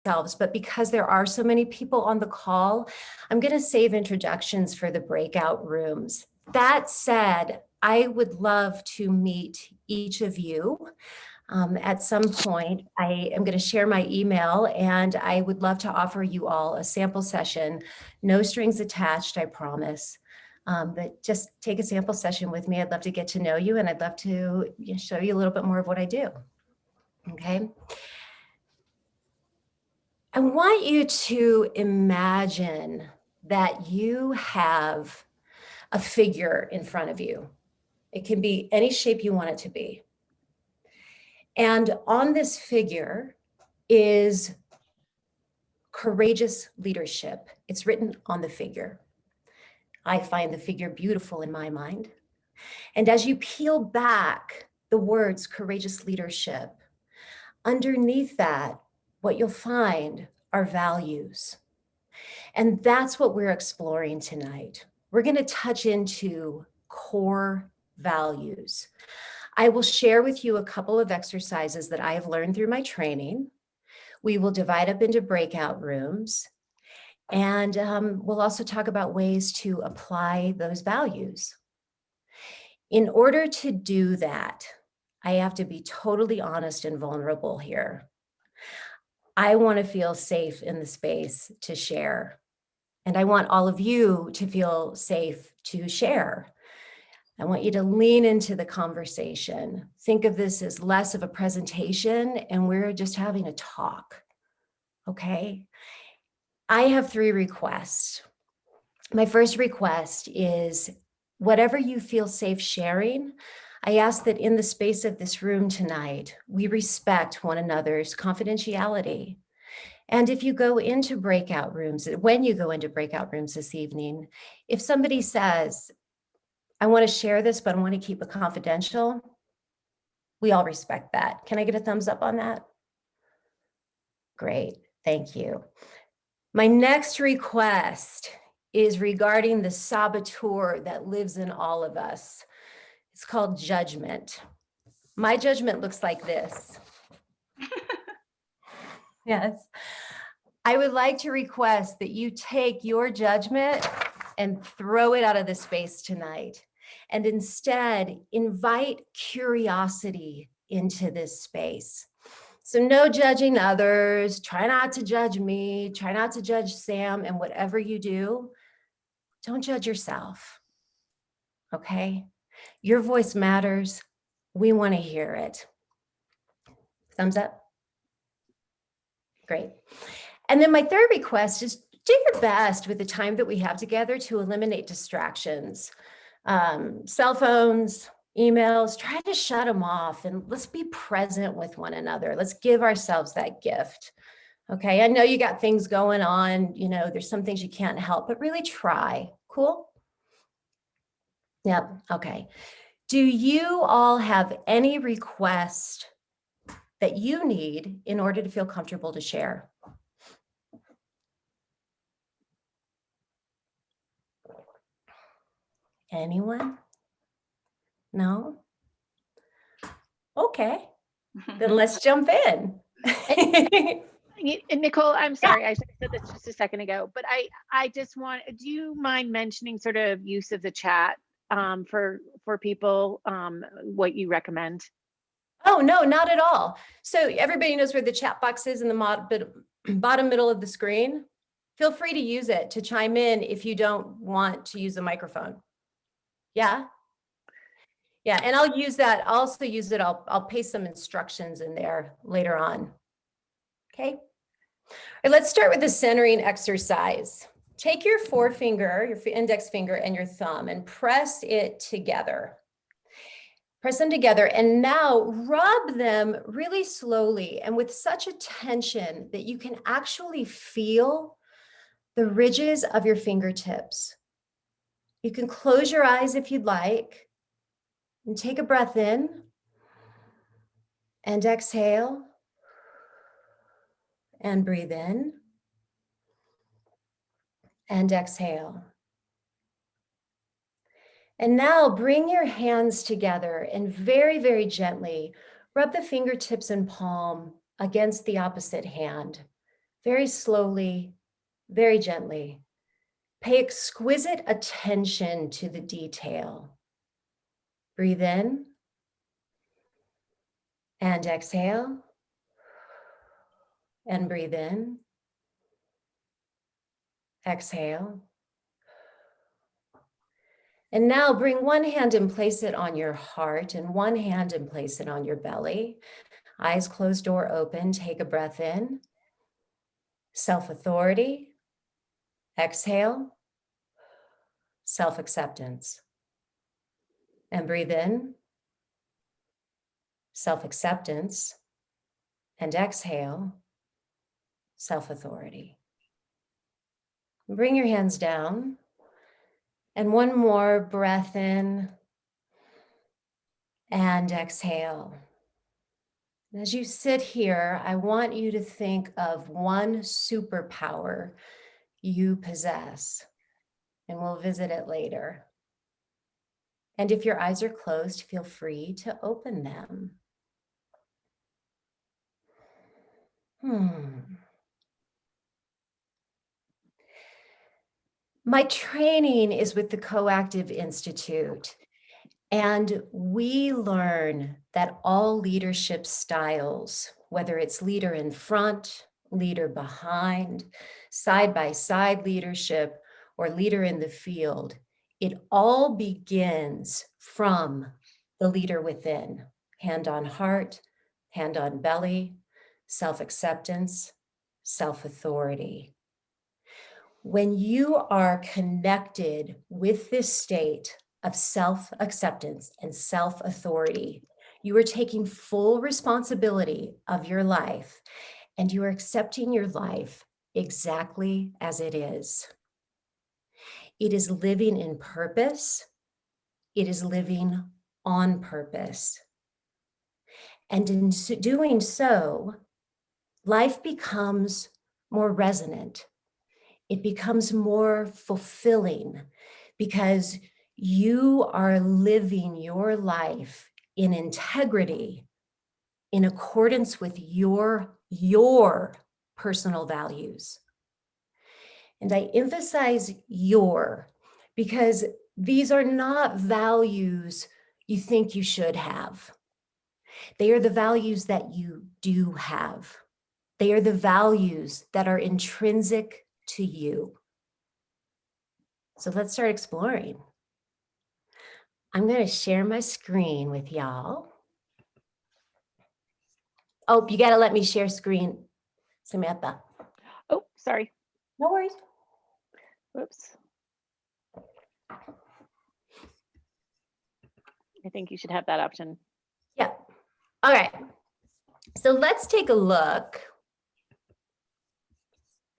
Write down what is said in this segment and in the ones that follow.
themselves, but because there are so many people on the call, I'm going to save introductions for the breakout rooms. That said, I would love to meet each of you. At some point, I am going to share my email, and I would love to offer you all a sample session. No strings attached, I promise. But just take a sample session with me. I'd love to get to know you, and I'd love to show you a little bit more of what I do. Okay. I want you to imagine that you have a figure in front of you. It can be any shape you want it to be. And on this figure is courageous leadership. It's written on the figure. I find the figure beautiful in my mind. And as you peel back the words courageous leadership, underneath that, what you'll find are values. And that's what we're exploring tonight. We're going to touch into core values. I will share with you a couple of exercises that I have learned through my training. We will divide up into breakout rooms, and we'll also talk about ways to apply those values. In order to do that, I have to be totally honest and vulnerable here. I want to feel safe in the space to share. And I want all of you to feel safe to share. I want you to lean into the conversation. Think of this as less of a presentation, and we're just having a talk, okay? I have 3 requests. My first request is whatever you feel safe sharing, I ask that in the space of this room tonight, we respect one another's confidentiality. And if you go into breakout rooms, when you go into breakout rooms this evening, if somebody says, I want to share this, but I want to keep it confidential, we all respect that. Can I get a thumbs up on that? Great, thank you. My next request is regarding the saboteur that lives in all of us. It's called judgment. My judgment looks like this. Yes. I would like to request that you take your judgment and throw it out of the space tonight, and instead invite curiosity into this space. So no judging others, try not to judge me, try not to judge Sam, and whatever you do, don't judge yourself, okay? Your voice matters. We want to hear it. Thumbs up. Great. And then my third request is do your best with the time that we have together to eliminate distractions. Cell phones, emails, try to shut them off, and let's be present with one another. Let's give ourselves that gift. Okay, I know you got things going on, there's some things you can't help, but really try. Cool? Yep, okay. Do you all have any request that you need in order to feel comfortable to share? Anyone? No? Okay, then let's jump in. And Nicole, I'm sorry, I said this just a second ago, but I just want, do you mind mentioning sort of use of the chat for people, what you recommend? Oh, no, not at all. So everybody knows where the chat box is in the bottom middle of the screen. Feel free to use it to chime in if you don't want to use a microphone. Yeah? Yeah, and I'll use that. I'll also use it. I'll paste some instructions in there later on. Okay. All right, let's start with the centering exercise. Take your forefinger, your index finger, and your thumb and press it together. Press them together, and now rub them really slowly and with such a tension that you can actually feel the ridges of your fingertips. You can close your eyes if you'd like, and take a breath in and exhale and breathe in and exhale. And now bring your hands together and very, very gently rub the fingertips and palm against the opposite hand. very slowly, very gently, pay exquisite attention to the detail. Breathe in and exhale, and breathe in, exhale. And now bring one hand and place it on your heart and one hand and place it on your belly. Eyes closed, door open. Take a breath in. Self-authority. Exhale. Self-acceptance. And breathe in. Self-acceptance. And exhale. Self-authority. Bring your hands down. And one more breath in and exhale. As you sit here, I want you to think of one superpower you possess, and we'll visit it later. And if your eyes are closed, feel free to open them. My training is with the Coactive Institute, and we learn that all leadership styles, whether it's leader in front, leader behind, side-by-side leadership, or leader in the field, it all begins from the leader within. Hand on heart, hand on belly, self-acceptance, self-authority. When you are connected with this state of self-acceptance and self-authority, you are taking full responsibility of your life, and you are accepting your life exactly as it is. It is living in purpose. It is living on purpose. And in doing so, life becomes more resonant. It becomes more fulfilling because you are living your life in integrity, in accordance with your personal values. And I emphasize your, because these are not values you think you should have. They are the values that you do have. They are the values that are intrinsic to you. So let's start exploring. I'm going to share my screen with y'all. Oh, you got to let me share screen, Samantha. Oh, sorry. No worries. Whoops. I think you should have that option. Yeah. All right. So let's take a look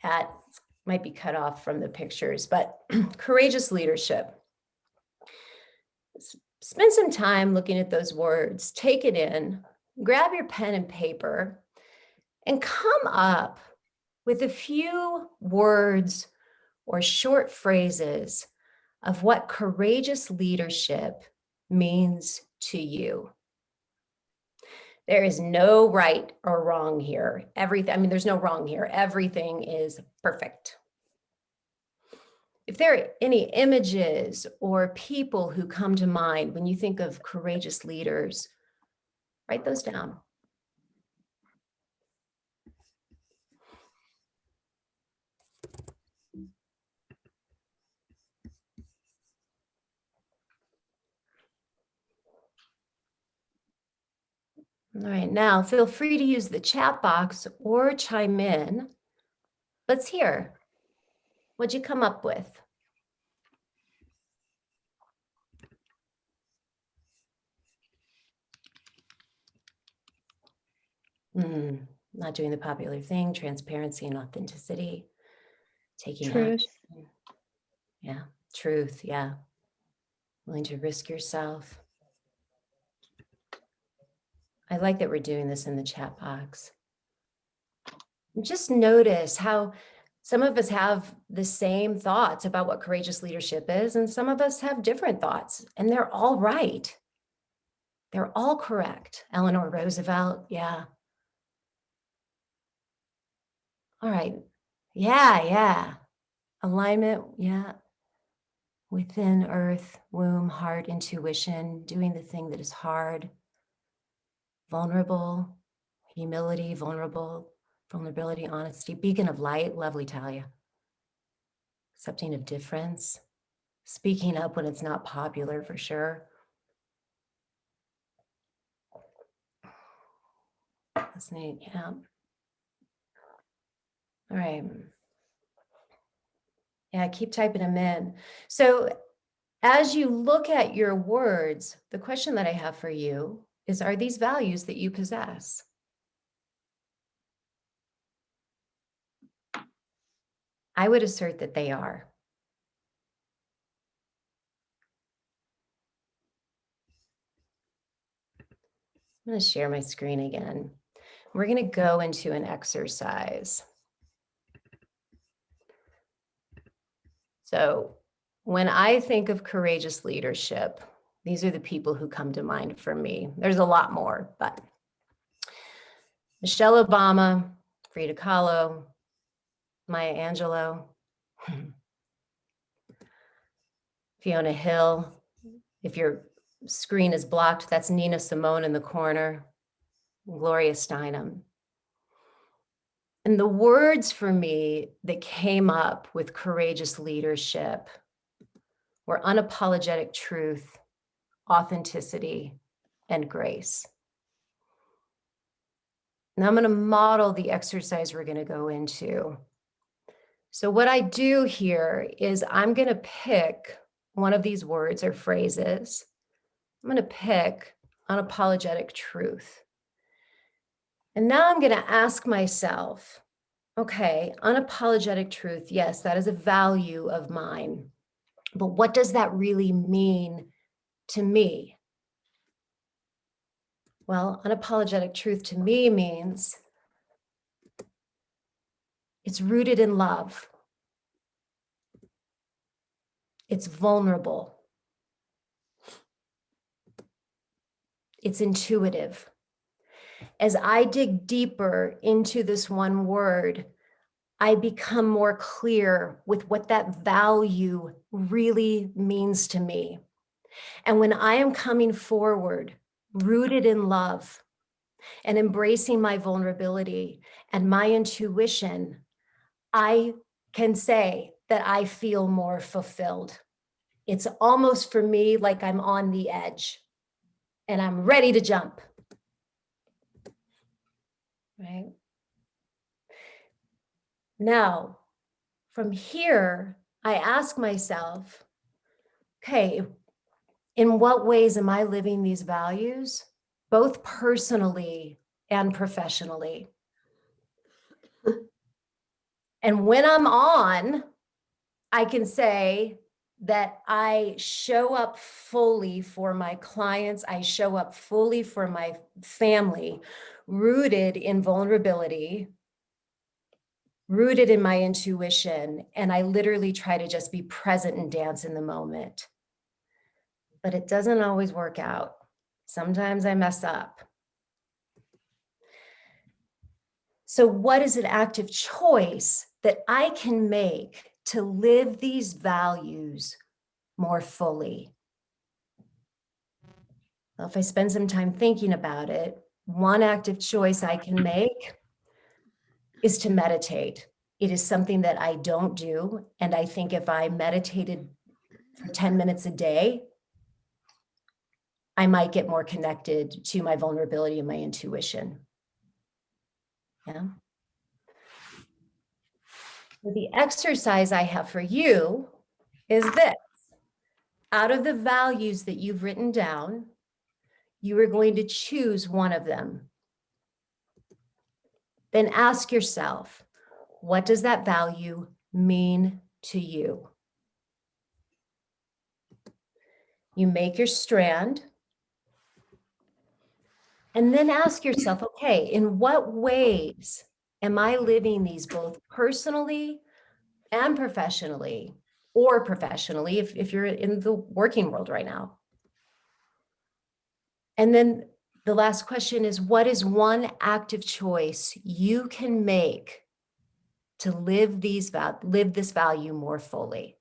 at, might be cut off from the pictures, but courageous leadership. Spend some time looking at those words, take it in, grab your pen and paper, and come up with a few words or short phrases of what courageous leadership means to you. There is no right or wrong here. There's no wrong here. Everything is perfect. If there are any images or people who come to mind when you think of courageous leaders, write those down. All right, now feel free to use the chat box or chime in. Let's hear. What'd you come up with? Not doing the popular thing, transparency and authenticity, taking Truth. action. Yeah, truth, yeah. Willing to risk yourself. I like that we're doing this in the chat box. And just notice how some of us have the same thoughts about what courageous leadership is, and some of us have different thoughts, and they're all right. They're all correct. Eleanor Roosevelt, yeah. All right. Yeah. Alignment, yeah. Within earth, womb, heart, intuition, doing the thing that is hard, vulnerable, humility, vulnerability, honesty, beacon of light, lovely Talia. Accepting of difference, speaking up when it's not popular for sure. Listening, yeah. All right. Yeah, keep typing them in. So as you look at your words, the question that I have for you is, are these values that you possess? I would assert that they are. I'm going to share my screen again. We're going to go into an exercise. So when I think of courageous leadership, these are the people who come to mind for me. There's a lot more, but Michelle Obama, Frida Kahlo, Maya Angelou, Fiona Hill. If your screen is blocked, that's Nina Simone in the corner, Gloria Steinem. And the words for me that came up with courageous leadership were unapologetic truth, authenticity, and grace. Now I'm going to model the exercise we're going to go into. So what I do here is I'm going to pick one of these words or phrases. I'm going to pick unapologetic truth. And now I'm going to ask myself, okay, unapologetic truth, yes, that is a value of mine. But what does that really mean to me? Well, unapologetic truth to me means it's rooted in love. It's vulnerable. It's intuitive. As I dig deeper into this one word, I become more clear with what that value really means to me. And when I am coming forward, rooted in love and embracing my vulnerability and my intuition, I can say that I feel more fulfilled. It's almost for me like I'm on the edge and I'm ready to jump. Right? Now, from here, I ask myself, okay, in what ways am I living these values, both personally and professionally? And when I'm on, I can say that I show up fully for my clients. I show up fully for my family, rooted in vulnerability, rooted in my intuition. And I literally try to just be present and dance in the moment. But it doesn't always work out. Sometimes I mess up. So what is an active choice that I can make to live these values more fully? Well, if I spend some time thinking about it, one active choice I can make is to meditate. It is something that I don't do. And I think if I meditated for 10 minutes a day, I might get more connected to my vulnerability and my intuition. Yeah. So the exercise I have for you is this. Out of the values that you've written down, you are going to choose one of them. Then ask yourself, what does that value mean to you? You make your strand, and then ask yourself, okay, in what ways am I living these both personally and professionally, or professionally if you're in the working world right now? And then the last question is, what is one active choice you can make to live this value more fully.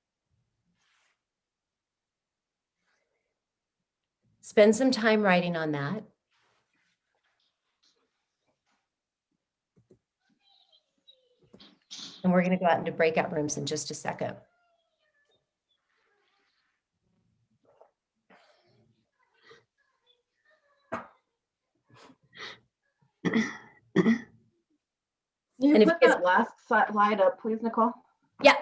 Spend some time writing on that. And we're going to go out into breakout rooms in just a second. You put that last slide up, please, Nicole? Yeah.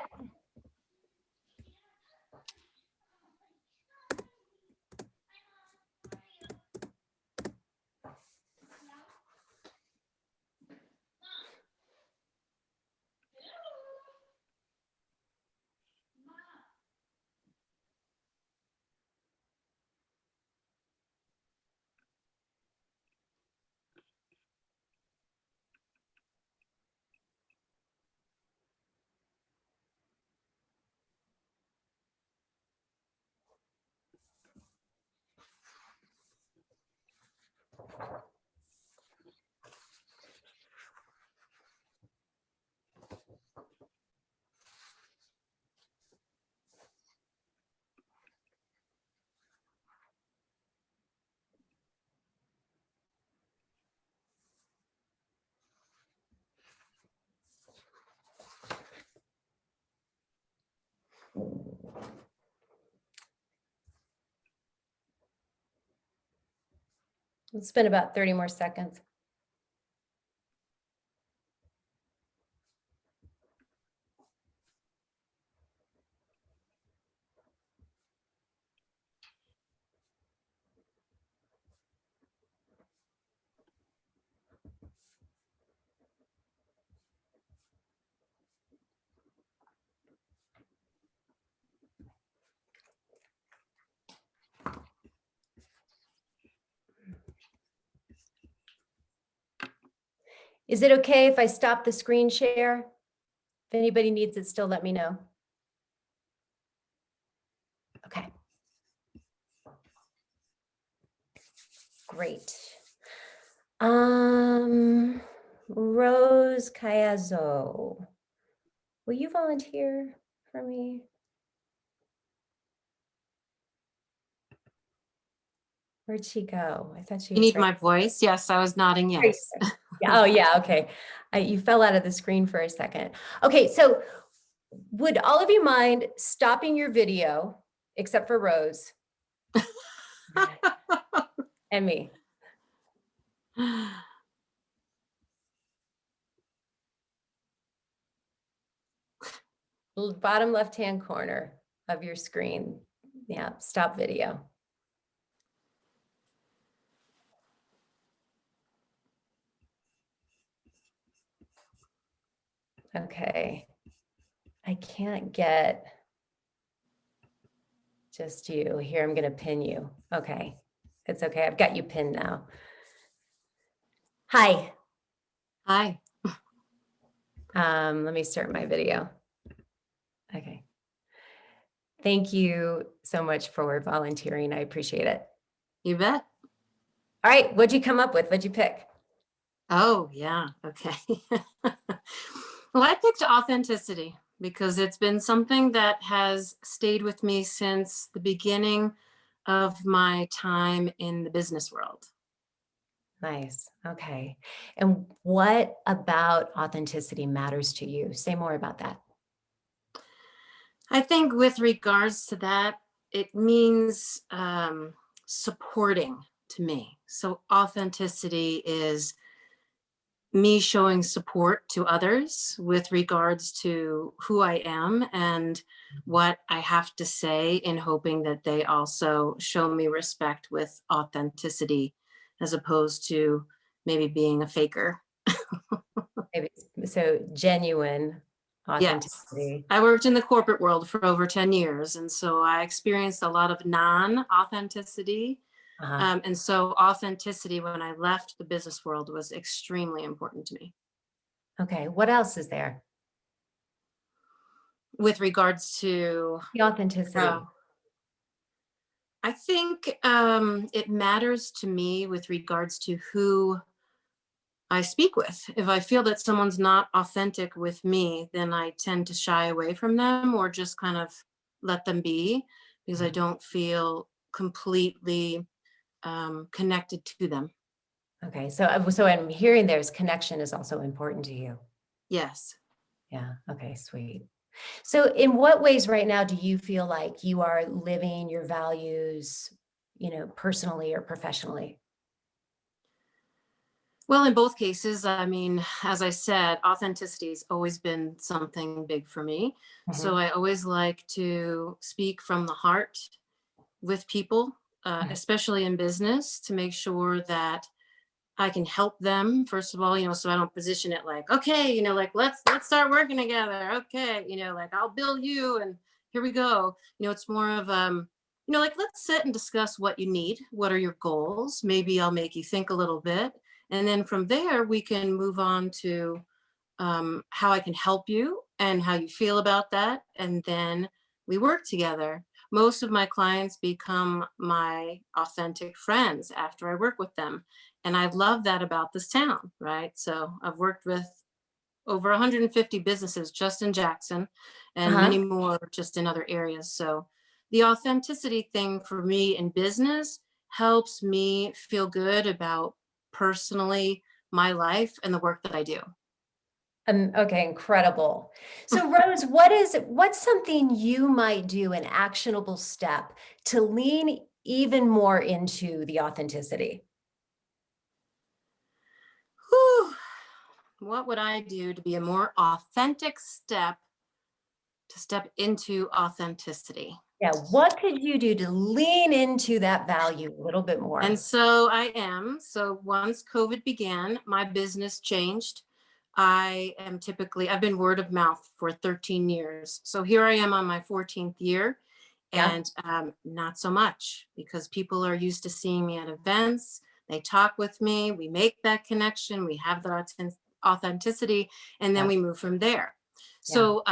Let's spend about 30 more seconds. Is it okay if I stop the screen share? If anybody needs it, still let me know. Okay. Great. Rose Cayazo, will you volunteer for me? Where'd she go? I thought she You was need my voice? Yes, I was nodding yes. Yeah, oh yeah, okay. You fell out of the screen for a second. Okay, so would all of you mind stopping your video, except for Rose and me? Bottom left-hand corner of your screen. Yeah, stop video. Okay. I can't get just you. Here, I'm going to pin you. Okay. It's okay. I've got you pinned now. Hi. Hi. Let me start my video. Okay. Thank you so much for volunteering. I appreciate it. You bet. All right. What'd you come up with? What'd you pick? Oh, yeah. Okay. Well, I picked authenticity because it's been something that has stayed with me since the beginning of my time in the business world. Nice. Okay. And what about authenticity matters to you? Say more about that. I think with regards to that, it means supporting to me. So authenticity is me showing support to others with regards to who I am and what I have to say, in hoping that they also show me respect with authenticity, as opposed to maybe being a faker. Maybe, so genuine Yes. authenticity. I worked in the corporate world for over 10 years. And so I experienced a lot of non-authenticity. And so authenticity, when I left the business world, was extremely important to me. Okay. What else is there? With regards to The authenticity. I think it matters to me with regards to who I speak with. If I feel that someone's not authentic with me, then I tend to shy away from them or just kind of let them be because I don't feel completely connected to them. Okay, so I'm hearing there's connection is also important to you. Yes. Yeah, okay, sweet. So in what ways right now do you feel like you are living your values, personally or professionally? Well, in both cases, I mean, as I said, authenticity has always been something big for me. So Mhm, I always like to speak from the heart with people, mhm. especially in business, to make sure that I can help them, first of all, so I don't position it like, okay, like let's start working together. Okay, like I'll bill you and here we go. It's more of like let's sit and discuss what you need. What are your goals? Maybe I'll make you think a little bit. And then from there we can move on to how I can help you and how you feel about that. And then we work together. Most of my clients become my authentic friends after I work with them. And I love that about this town, right? So I've worked with over 150 businesses just in Jackson and many Uh-huh. more just in other areas. So the authenticity thing for me in business helps me feel good about personally my life and the work that I do. Okay, incredible. So Rose, what's something you might do, an actionable step to lean even more into the authenticity? Whew. What would I do to be a more authentic step into authenticity? Yeah, what could you do to lean into that value a little bit And more? so I am. So once COVID began, my business changed. I've been word of mouth for 13 years. So here I am on my 14th year Yeah, and not so much because people are used to seeing me at events. They talk with me, we make that connection, we have that authenticity, and then yeah, we move from there. yeah. So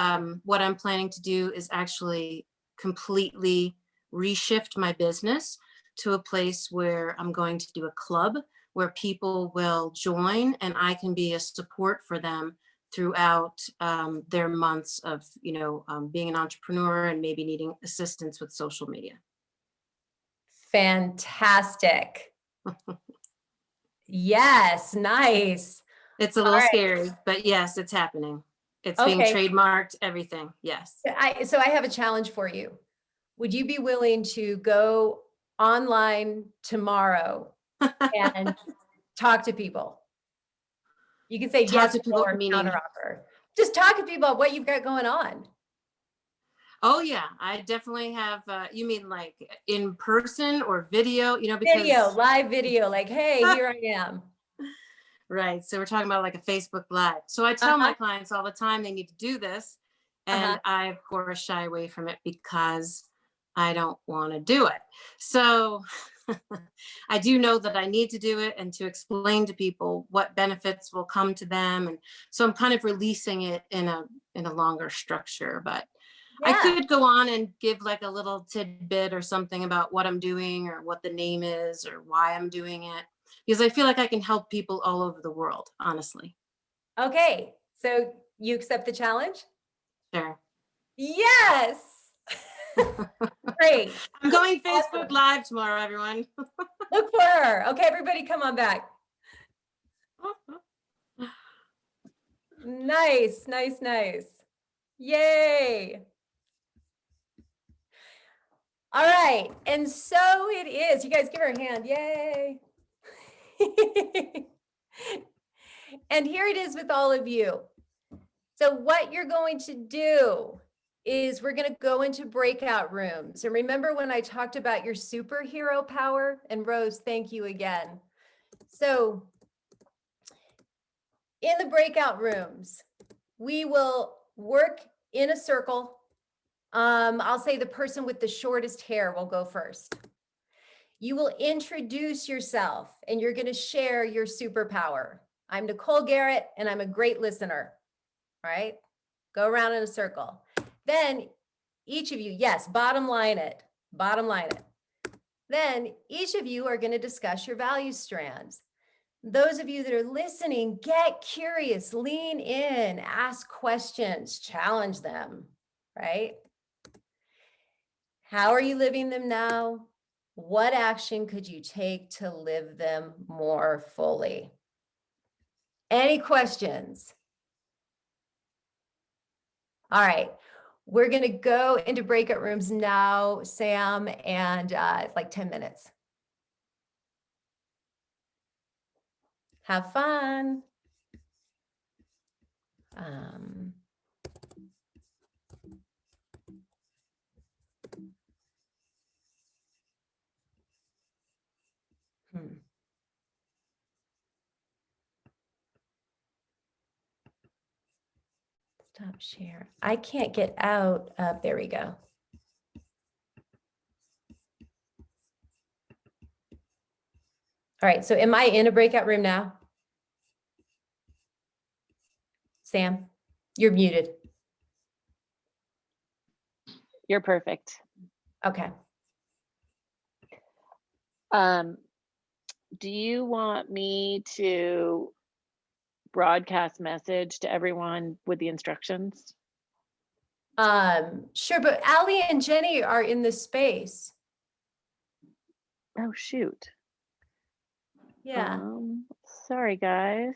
what I'm planning to do is actually completely reshift my business to a place where I'm going to do a club where people will join and I can be a support for them throughout their months of, being an entrepreneur and maybe needing assistance with social media. Fantastic. Yes, nice. It's a All little right. scary, but yes, it's happening. It's being Okay. trademarked, everything. Yes. So I have a challenge for you. Would you be willing to go online tomorrow and talk to people? You can say Talk yes to or no people, or meaning, counteroffer. Just talk to people about what you've got going on. oh yeah, I definitely have, you mean like in person or video, Video, because live video, like, hey, here I am. right. So we're talking about like a Facebook Live. So I tell Uh-huh, my clients all the time they need to do this. uh-huh. And I, of course, shy away from it because I don't want to do it. So I do know that I need to do it and to explain to people what benefits will come to them. And so I'm kind of releasing it in a longer structure. But I Yeah. could go on and give like a little tidbit or something about what I'm doing or what the name is or why I'm doing it because I feel like I can help people all over the world, honestly. Okay. So you accept the challenge? Sure. Yes. Great. I'm going Facebook Awesome. Live tomorrow, everyone. Look for her. Okay, everybody come on back. Nice, nice, nice. Yay. All right. And so it is. You guys give her a hand. Yay. And here it is with all of you. So what you're going to do is we're going to go into breakout rooms. And remember when I talked about your superhero power? And Rose, thank you again. So in the breakout rooms, we will work in a circle. I'll say the person with the shortest hair will go first. You will introduce yourself and you're going to share your superpower. I'm Nicole Garrett and I'm a great listener. All right. Go around in a circle. Then each of you, yes, bottom line it. Then each of you are going to discuss your value strands. Those of you that are listening, get curious, lean in, ask questions, challenge them, right? How are you living them now? What action could you take to live them more fully? Any questions? All right, we're gonna go into breakout rooms now, Sam, and like 10 minutes. Have fun. Stop share. I can't get out. There we go. All right, so am I in a breakout room now? Sam, you're muted. You're perfect. Okay. Do you want me to broadcast message to everyone with the instructions? Sure, but Allie and Jenny are in this space. Oh, shoot. Yeah. Sorry, guys.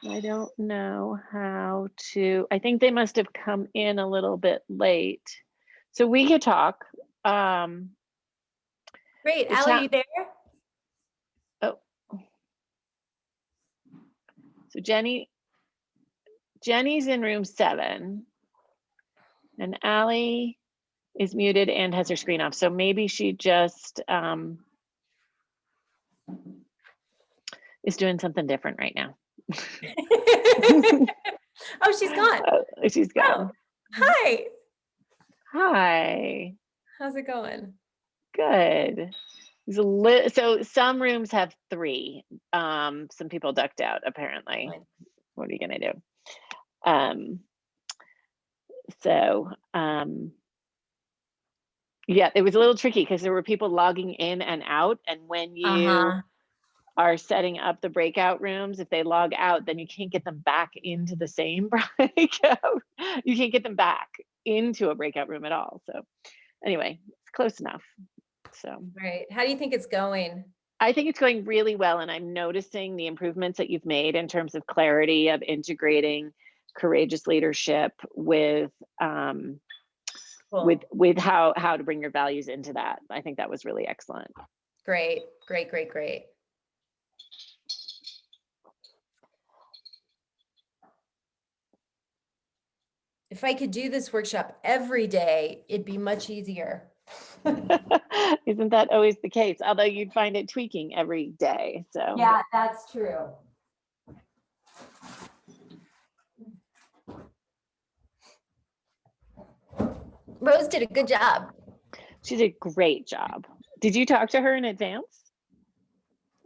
I don't know how to, I think they must have come in a little bit late. So we could talk. Great. Allie, you there? Oh. So Jenny's in room 7 and Allie is muted and has her screen off. So maybe she just is doing something different right now. Oh, she's gone. She's gone. Oh, hi. Hi. How's it going? Good. So some rooms have 3. Some people ducked out apparently. Fine. What are you gonna do? Yeah, it was a little tricky because there were people logging in and out, and when you are setting up the breakout rooms, if they log out, then you can't get them back into the same breakout. You can't get them back into a breakout room at all. So anyway, it's close enough. So Right. How do you think it's going? I think it's going really well, and I'm noticing the improvements that you've made in terms of clarity of integrating courageous leadership with Cool. with how to bring your values into that. I think that was really excellent. Great, great, great, great. If I could do this workshop every day, it'd be much easier. Isn't that always the case? Although you'd find it tweaking every day. So yeah, that's true. Rose did a good job. She did a great job. Did you talk to her in advance?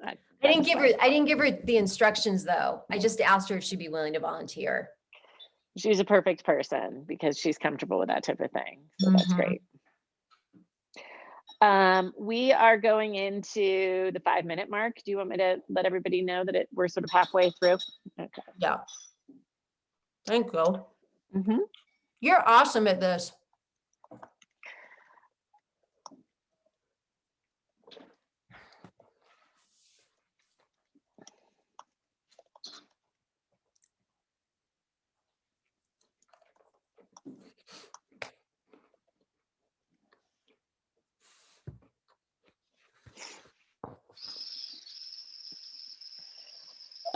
I didn't give her the instructions though. I just asked her if she'd be willing to volunteer. She's a perfect person because she's comfortable with that type of thing. So that's great. We are going into the 5-minute mark. Do you want me to let everybody know that we're sort of halfway through? Okay. Yeah. Thank you. Mm-hmm. You're awesome at this.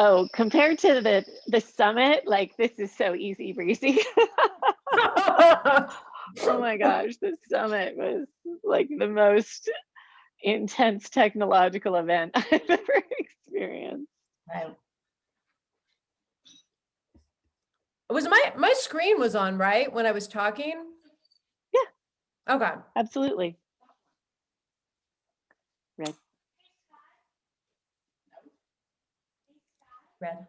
Oh, compared to the summit, like this is so easy breezy. Oh my gosh, the summit was like the most intense technological event I've ever experienced. Right. Was my screen was on, right, when I was talking? Yeah. Okay. Absolutely. Red. Red.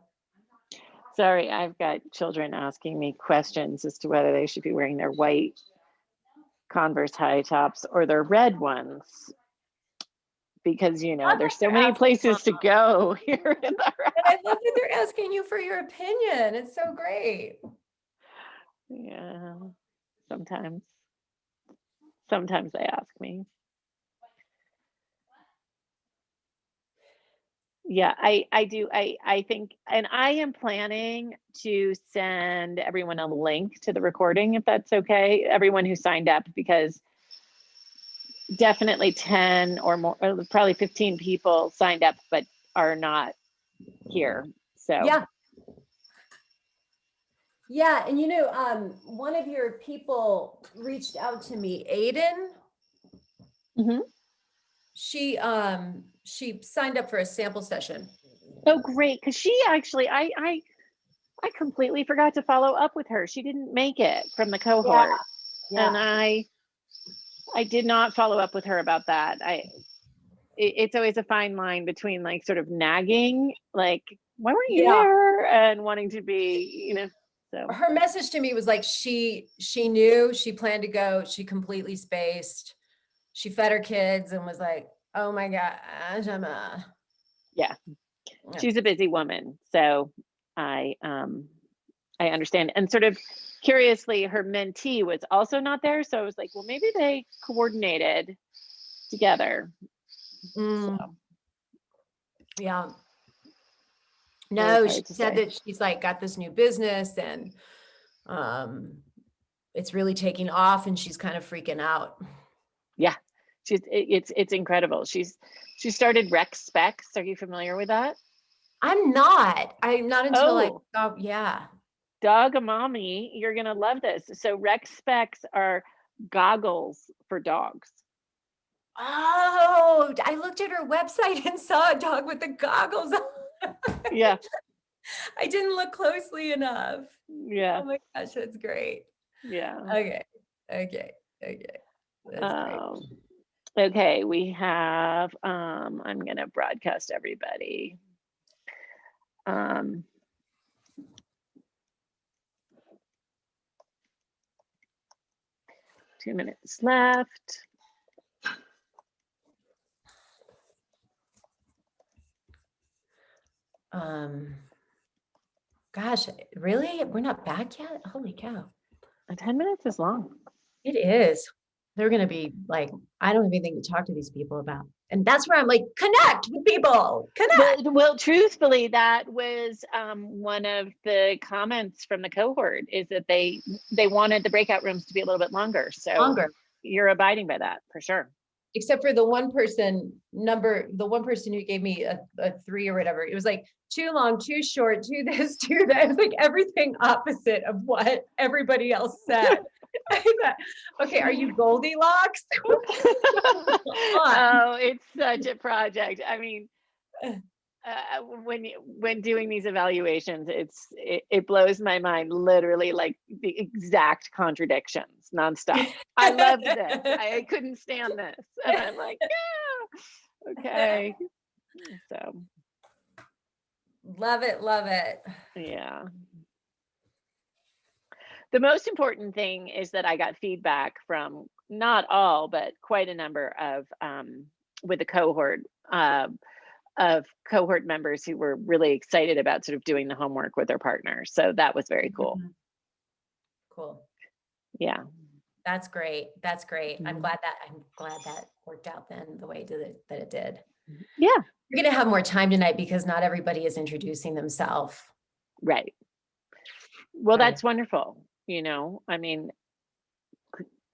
Sorry, I've got children asking me questions as to whether they should be wearing their white Converse high tops or their red ones. because, you know, love there's that so they're many asking places to Mama. go here in the And I love that they're asking you for your opinion. It's so great. Yeah, sometimes they ask me. Yeah, I do. I think, and I am planning to send everyone a link to the recording, if that's okay, everyone who signed up, because definitely 10 or more, or probably 15 people signed up, but are not here. So Yeah. Yeah, and you know, one of your people reached out to me, Aiden. Mhm. She signed up for a sample session. Oh, great, because she actually, I completely forgot to follow up with her. She didn't make it from the cohort, and I did not follow up with her about that. It's always a fine line between like sort of nagging, like, why weren't you there, and wanting to be, you know. So her message to me was like, she knew, she planned to go, she completely spaced, she fed her kids and was like, oh my gosh, yeah, she's a busy woman, so I understand. And sort of curiously, her mentee was also not there, so I was like, well, maybe they coordinated together. So yeah. really No, she hard to said say. that she's like got this new business and it's really taking off and she's kind of freaking out. Yeah, it's incredible. She started Rec Specs. Are you familiar with that? I'm not until Oh, yeah. Dog-a-mommy, you're gonna love this. So Rec Specs are goggles for dogs. Oh, I looked at her website and saw a dog with the goggles on. Yeah. I didn't look closely enough. Yeah. Oh my gosh, that's great. Yeah. Okay. That's great. Okay, we have, I'm gonna broadcast everybody. 2 minutes left. Gosh, really? We're not back yet? Holy cow. 10 minutes is long. It is. They're going to be like, I don't have anything to talk to these people about. And that's where I'm like, connect with people, connect. Well, truthfully, that was one of the comments from the cohort, is that they wanted the breakout rooms to be a little bit longer. So you're abiding by that for sure. Except for the one person who gave me a 3 or whatever. It was like too long, too short, too this, too that. It was like everything opposite of what everybody else said. I thought, okay, are you Goldilocks? Oh, it's such a project. I mean, when doing these evaluations, it blows my mind, literally, like the exact contradictions nonstop. I loved this. I couldn't stand this, and I'm like, yeah, okay. So love it. Yeah. The most important thing is that I got feedback from not all, but quite a number of with the cohort of cohort members who were really excited about sort of doing the homework with their partner. So that was very cool. Cool. Yeah. That's great. I'm glad that worked out then the way that it did. Yeah. We're going to have more time tonight because not everybody is introducing themselves. Right. Well, that's wonderful. You know, I mean,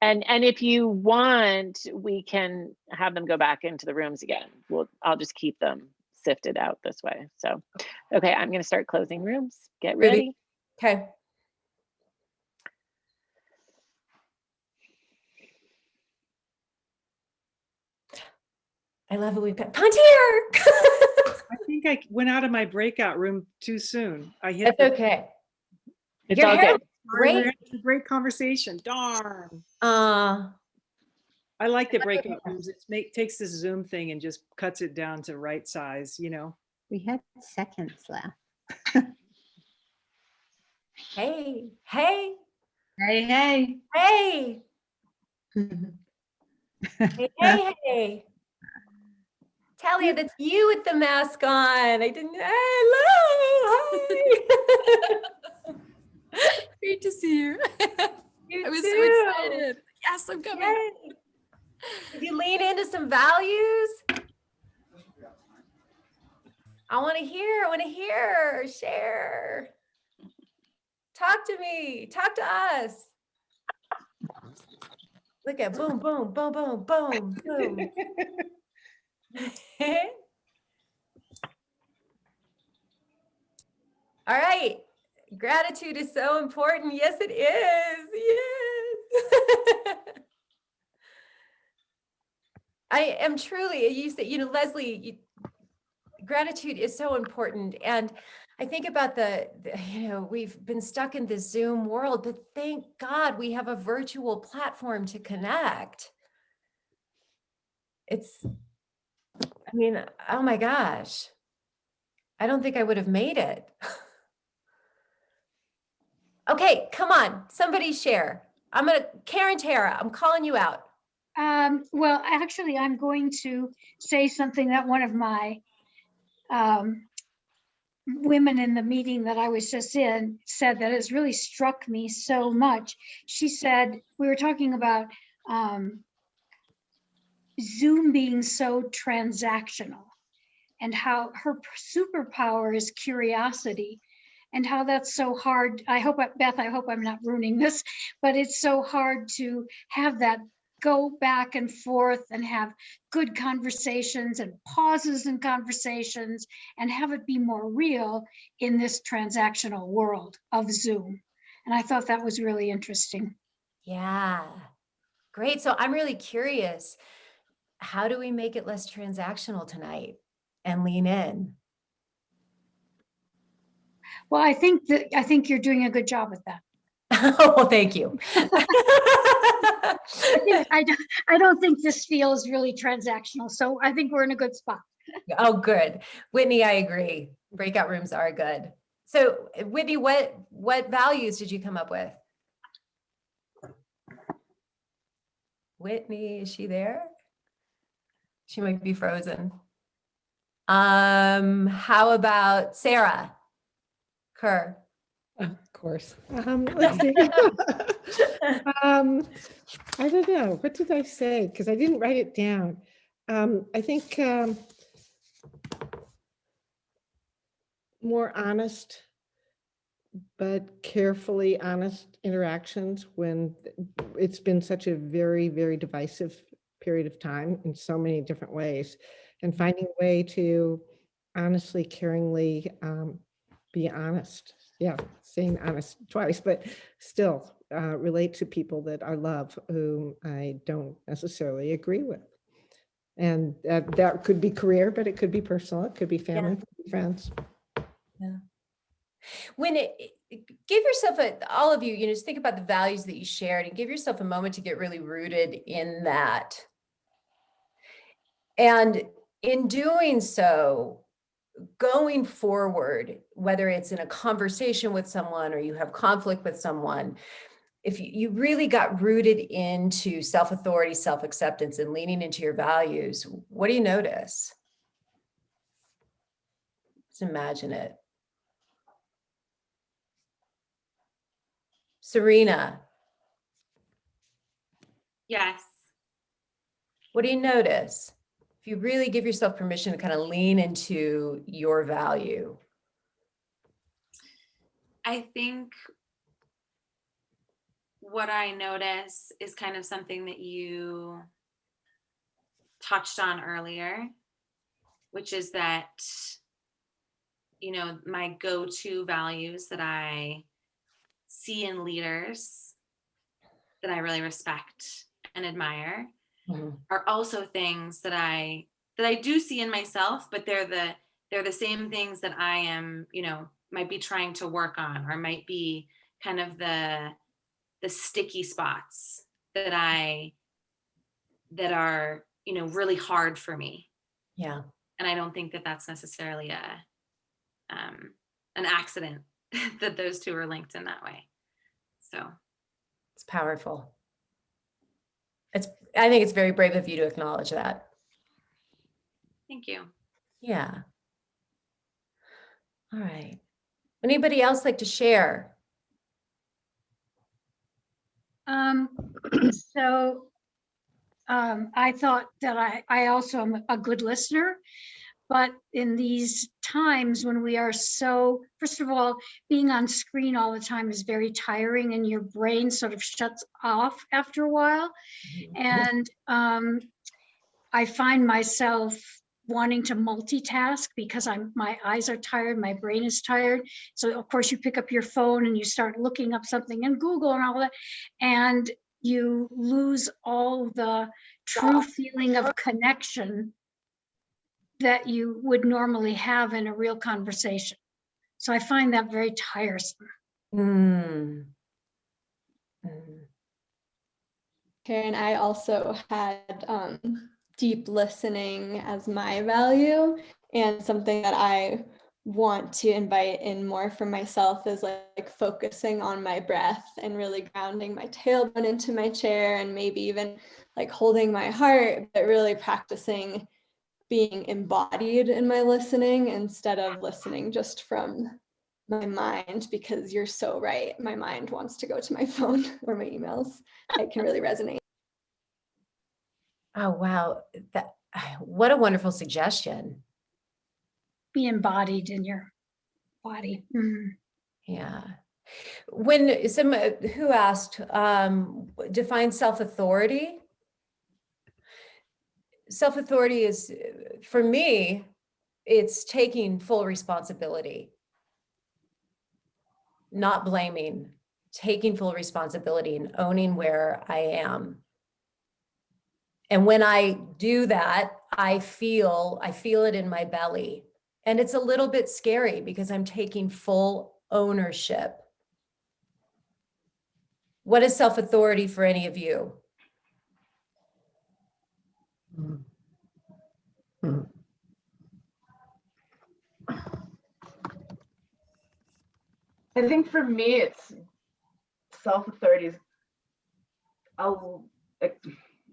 and if you want, we can have them go back into the rooms again. I'll just keep them sifted out this way. So, okay, I'm going to start closing rooms. Get ready. Okay. I love it. We've got Pontier. I think I went out of my breakout room too soon. I hit. That's okay. It's all good. Great. We're having a great conversation. Darn. I like the breakout rooms. It takes this Zoom thing and just cuts it down to right size, you know. We had seconds left. Hey. Hey. Hey. Hey. Talia, that's you with the mask on. I didn't, hello, hi. Great to see you. You I was too. so excited. Yes, I'm coming. Yay. Did you lean into some values? I want to hear, share. Talk to me, talk to us. Look at boom, boom, boom, boom, boom, boom. All right. Gratitude is so important. Yes, it is. Yes. I am truly, you said, Leslie, gratitude is so important. And I think about we've been stuck in this Zoom world, but thank God we have a virtual platform to connect. Oh my gosh. I don't think I would have made it. Okay, come on, somebody share. Karen Tara, I'm calling you out. Well, actually, I'm going to say something that one of my women in the meeting that I was just in said that has really struck me so much. She said, we were talking about Zoom being so transactional and how her superpower is curiosity and how that's so hard. Beth, I hope I'm not ruining this, but it's so hard to have that go back and forth and have good conversations and pauses in conversations and have it be more real in this transactional world of Zoom. And I thought that was really interesting. Yeah, great. So I'm really curious, how do we make it less transactional tonight and lean in? Well, I think you're doing a good job at that. Oh, thank you. I don't think this feels really transactional. So I think we're in a good spot. Oh, good. Whitney, I agree. Breakout rooms are good. So Whitney, what values did you come up with? Whitney, is she there? She might be frozen. How about Sarah Kerr? Of course. Let's see. I don't know. What did I say? Because I didn't write it down. I think more honest, but carefully honest interactions when it's been such a very, very divisive period of time in so many different ways, and finding a way to honestly, caringly be honest. Yeah, saying honest twice, but still relate to people that I love whom I don't necessarily agree with. And that could be career, but it could be personal. It could be family, it could be friends. Yeah. Give yourself all of you, just think about the values that you shared and give yourself a moment to get really rooted in that. And in doing so, going forward, whether it's in a conversation with someone or you have conflict with someone, if you really got rooted into self-authority, self-acceptance, and leaning into your values, what do you notice? Just imagine it. Serena. Yes. What do you notice? If you really give yourself permission to kind of lean into your value. I think what I notice is kind of something that you touched on earlier, which is that, my go-to values that I see in leaders that I really respect and admire are also things that I do see in myself, but they're the same things that I am, might be trying to work on, or might be kind of the sticky spots that are, really hard for me. Yeah. And I don't think that that's necessarily an accident that those two are linked in that way. So it's powerful. I think it's very brave of you to acknowledge that. Thank you. Yeah. All right. Anybody else like to share? I thought that I also am a good listener, but in these times when we are so, first of all, being on screen all the time is very tiring and your brain sort of shuts off after a while. And I find myself wanting to multitask because my eyes are tired, my brain is tired. So of course you pick up your phone and you start looking up something in Google and all that, and you lose all the true feeling of connection that you would normally have in a real conversation. So I find that very tiresome. Mm. Karen, I also had deep listening as my value, and something that I want to invite in more for myself is like focusing on my breath and really grounding my tailbone into my chair, and maybe even like holding my heart, but really practicing being embodied in my listening instead of listening just from my mind, because you're so right. My mind wants to go to my phone or my emails. It can really resonate. Oh, wow. What a wonderful suggestion. Be embodied in your body. Mm. Yeah. When who asked, define self-authority? Self-authority is, for me, it's taking full responsibility, not blaming, taking full responsibility and owning where I am. And when I do that, I feel it in my belly. And it's a little bit scary because I'm taking full ownership. What is self-authority for any of you? I think for me, it's self-authority is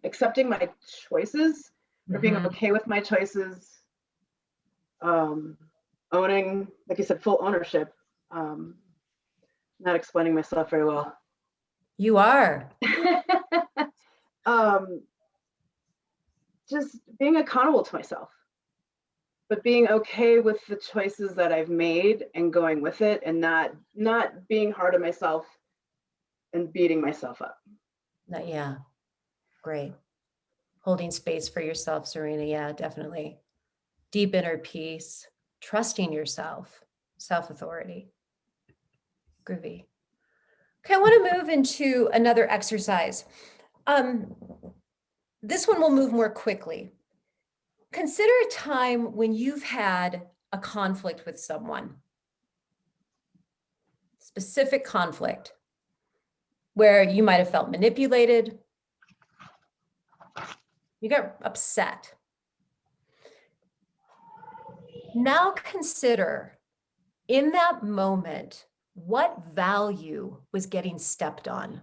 accepting my choices, or being okay with my choices, owning, like you said, full ownership. Not explaining myself very well. You are. Just being accountable to myself, but being okay with the choices that I've made and going with it, and not being hard on myself and beating myself up. Yeah, great. Holding space for yourself, Serena. Yeah, definitely. Deep inner peace, trusting yourself, self-authority. Groovy. Okay, I want to move into another exercise. This one will move more quickly. Consider a time when you've had a conflict with someone, specific conflict, where you might have felt manipulated, you got upset. Now consider, in that moment, what value was getting stepped on?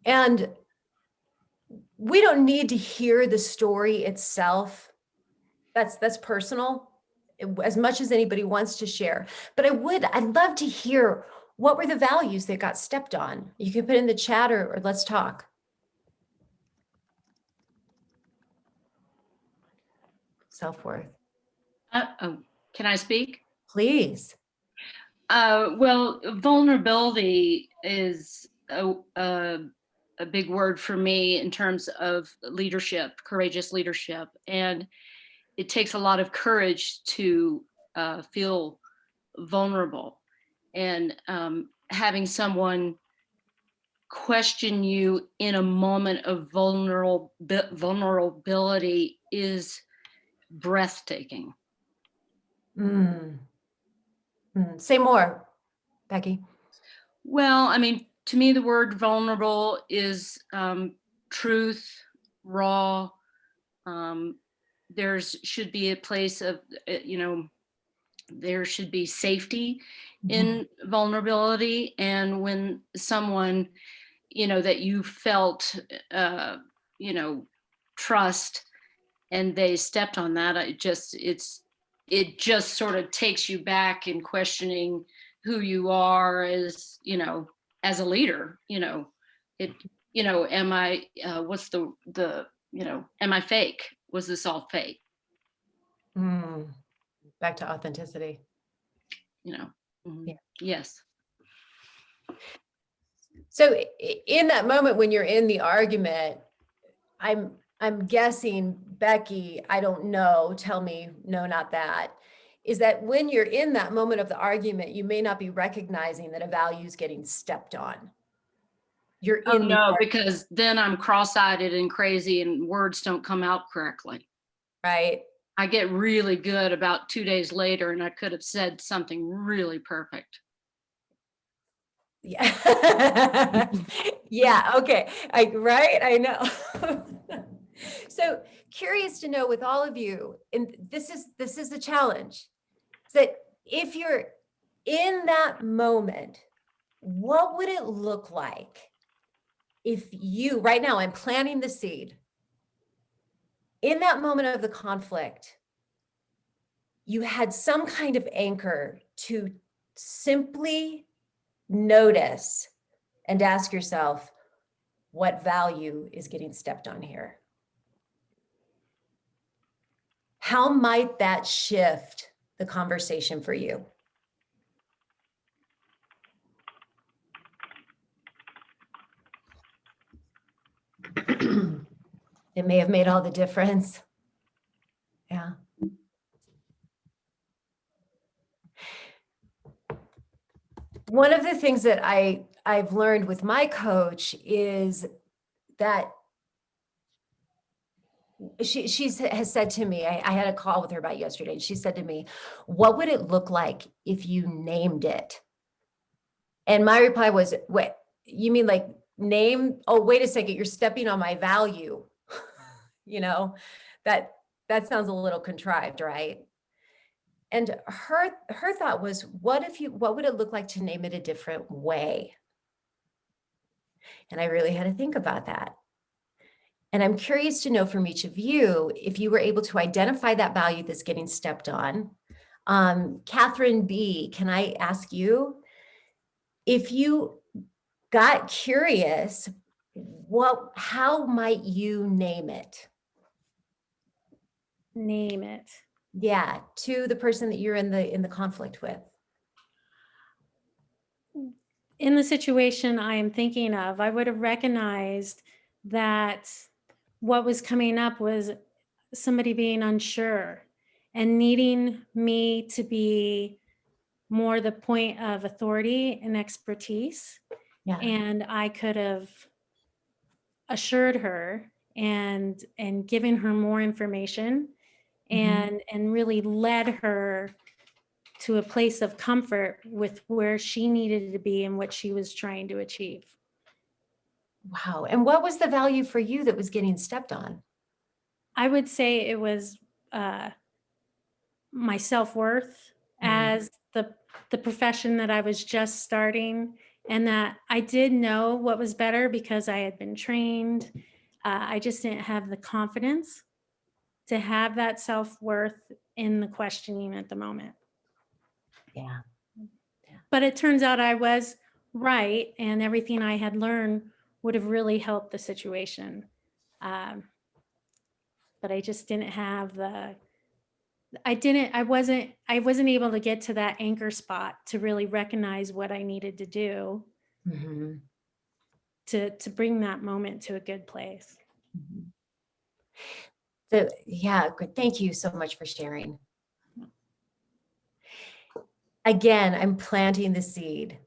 And we don't need to hear the story itself. That's personal, as much as anybody wants to share. But I'd love to hear, what were the values that got stepped on? You can put in the chat, or let's talk. Self-worth. Can I speak? Please. Well, vulnerability is a big word for me in terms of leadership, courageous leadership. And it takes a lot of courage to feel vulnerable. And having someone question you in a moment of vulnerability is breathtaking. Say more, Becky. Well, I mean, to me, the word vulnerable is truth, raw. There should be a place of, there should be safety in vulnerability. And when someone, that you felt, trust, and they stepped on that, it just sort of takes you back in questioning who you are as, as a leader. Am I, what's am I fake? Was this all fake? Back to authenticity. Yeah. Yes. So in that moment when you're in the argument, I'm guessing, Becky, I don't know, tell me, no, not that, is that when you're in that moment of the argument, you may not be recognizing that a value is getting stepped on. You're in no, because then I'm cross-eyed and crazy and words don't come out correctly. Right. I get really good about 2 days later, and I could have said something really perfect. Yeah. Yeah. Okay. Right. I know. So curious to know with all of you, and this is the challenge, is that if you're in that moment, what would it look like if you, right now, I'm planting the seed. In that moment of the conflict, you had some kind of anchor to simply notice and ask yourself, what value is getting stepped on here? How might that shift the conversation for you? It may have made all the difference. Yeah. One of the things that I've learned with my coach is that she has said to me, I had a call with her about yesterday, and she said to me, what would it look like if you named it? And my reply was, wait, you mean like name? Oh, wait a second, you're stepping on my value. That sounds a little contrived, right? And her thought was, what would it look like to name it a different way? And I really had to think about that. And I'm curious to know from each of you, if you were able to identify that value that's getting stepped on. Catherine B., can I ask you, if you got curious, how might you name it? Name it. Yeah, to the person that you're in the conflict with. In the situation I am thinking of, I would have recognized that what was coming up was somebody being unsure and needing me to be more the point of authority and expertise. Yeah. And I could have assured her and given her more information and really led her to a place of comfort with where she needed to be and what she was trying to achieve. Wow. And what was the value for you that was getting stepped on? I would say it was my self-worth as the profession that I was just starting, and that I did know what was better because I had been trained. I just didn't have the confidence to have that self-worth in the questioning at the moment. Yeah. But it turns out I was right, and everything I had learned would have really helped the situation. But I just didn't have I wasn't able to get to that anchor spot to really recognize what I needed to do to bring that moment to a good place. So yeah, good. Thank you so much for sharing. Again, I'm planting the seed.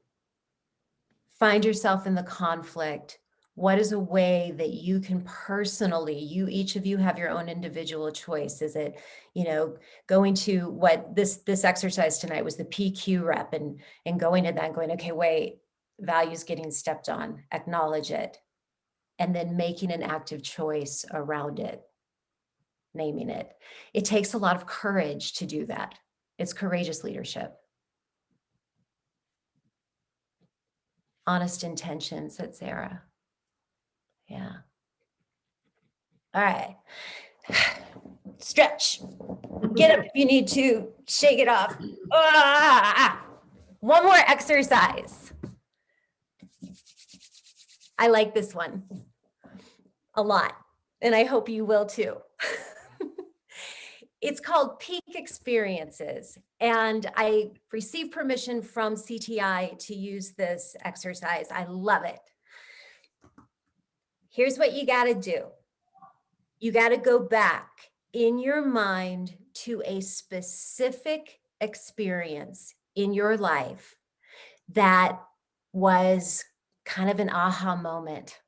Find yourself in the conflict. What is a way that you can personally, each of you have your own individual choice? Is it, going to what this exercise tonight was, the PQ rep, and going to that and going, okay, wait, value's getting stepped on, acknowledge it. and then making an active choice around it, naming it. It takes a lot of courage to do that. It's courageous leadership. Honest intentions, said Sarah. Yeah. All right. Stretch. Get up if you need to. Shake it off. One more exercise. I like this one a lot, and I hope you will too. It's called Peak Experiences, and I received permission from CTI to use this exercise. I love it. Here's what you got to do. You got to go back in your mind to a specific experience in your life that was kind of an aha moment,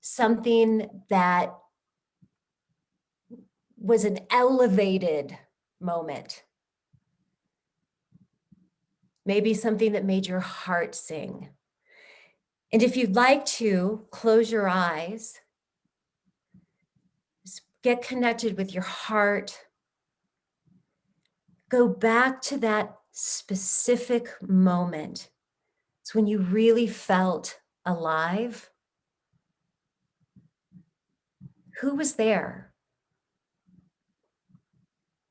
something that was an elevated moment, maybe something that made your heart sing. And if you'd like to, close your eyes, get connected with your heart, go back to that specific moment. It's when you really felt alive. Who was there?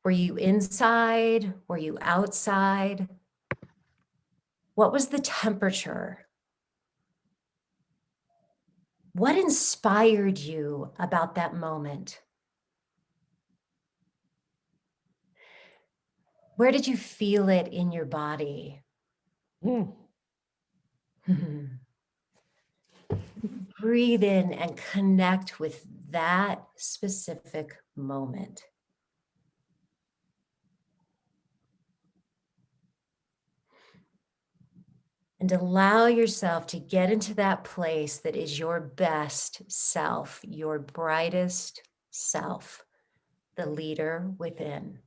Were you inside? Were you outside? What was the temperature? What inspired you about that moment? Where did you feel it in your body? Breathe in and connect with that specific moment. And allow yourself to get into that place that is your best self, your brightest self, the leader within.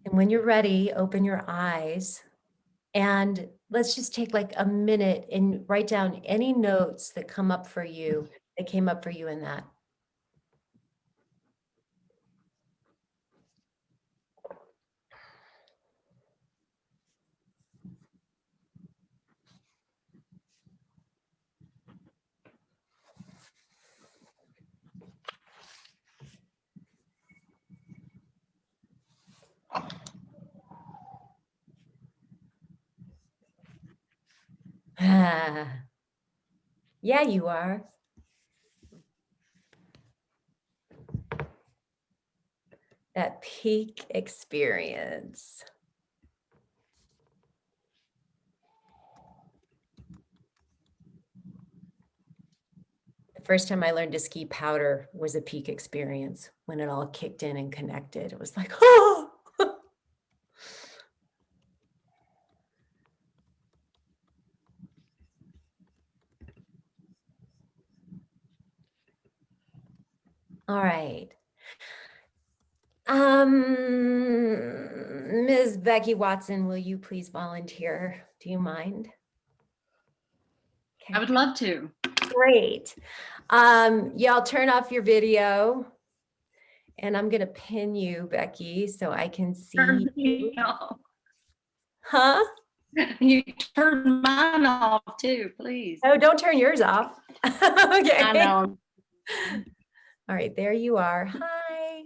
And when you're ready, open your eyes and let's just take like a minute and write down any notes that come up for you, that came up for you in that. Yeah, you are. That peak experience. The first time I learned to ski powder was a peak experience when it all kicked in and connected. It was like, oh! All right. Ms. Becky Watson, will you please volunteer? Do you mind? I would love to. Great. Y'all turn off your video and I'm gonna pin you, Becky, so I can see you. Huh? You turn mine off too, please. Oh, don't turn yours off. Okay. I know. All right, there you are. Hi.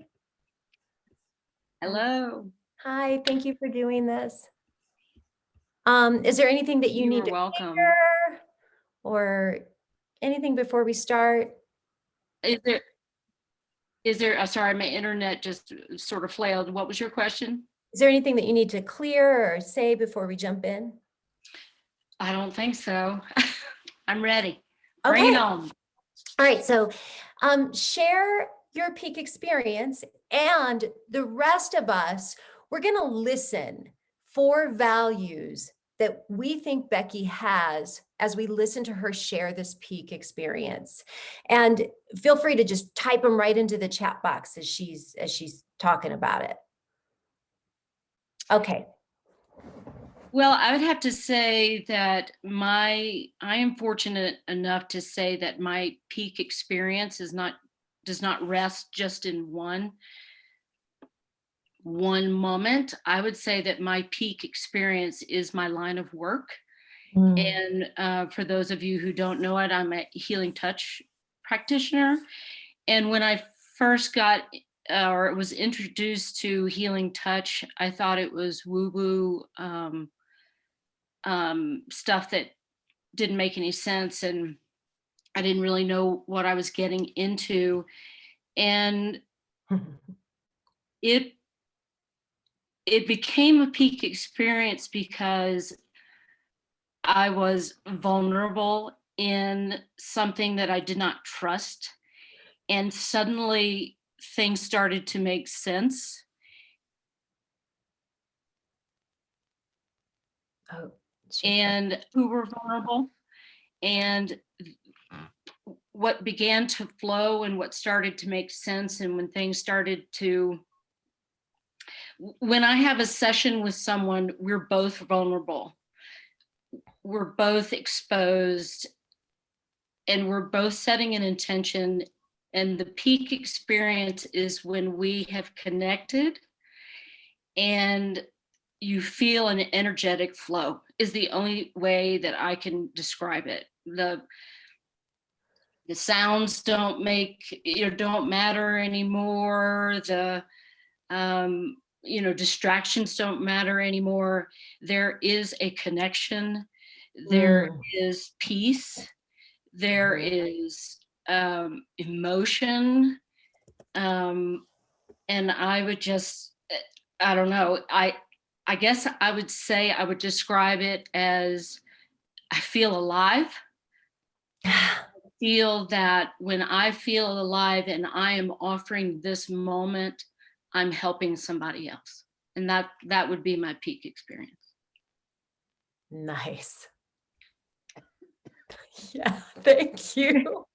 Hello. Hi, thank you for doing this. Is there anything that you need to welcome. share or anything before we start? Is there, sorry, my internet just sort of flailed. What was your question? Is there anything that you need to clear or say before we jump in? I don't think so. I'm ready. Okay. Bring it on. All right, so share your peak experience, and the rest of us, we're gonna listen for values that we think Becky has as we listen to her share this peak experience. And feel free to just type them right into the chat box as she's talking about it. Okay. Well, I would have to say that I am fortunate enough to say that my peak experience does not rest just in one moment. I would say that my peak experience is my line of work. And for those of you who don't know it, I'm a healing touch practitioner. And when I first got or was introduced to healing touch, I thought it was woo-woo stuff that didn't make any sense, and I didn't really know what I was getting into. And it became a peak experience because I was vulnerable in something that I did not trust, and suddenly things started to make sense. Oh, and who were vulnerable, and what began to flow and what started to make sense, and when things started to, when I have a session with someone, we're both vulnerable, we're both exposed, and we're both setting an intention. And the peak experience is when we have connected and you feel an energetic flow, is the only way that I can describe it. The sounds don't matter anymore. The distractions don't matter anymore. There is a connection. There is peace. There is emotion. And I would just, I don't know, I guess I would say, I would describe it as I feel alive. I feel that when I feel alive and I am offering this moment, I'm helping somebody else. And that would be my peak experience. Nice. Yeah, thank you.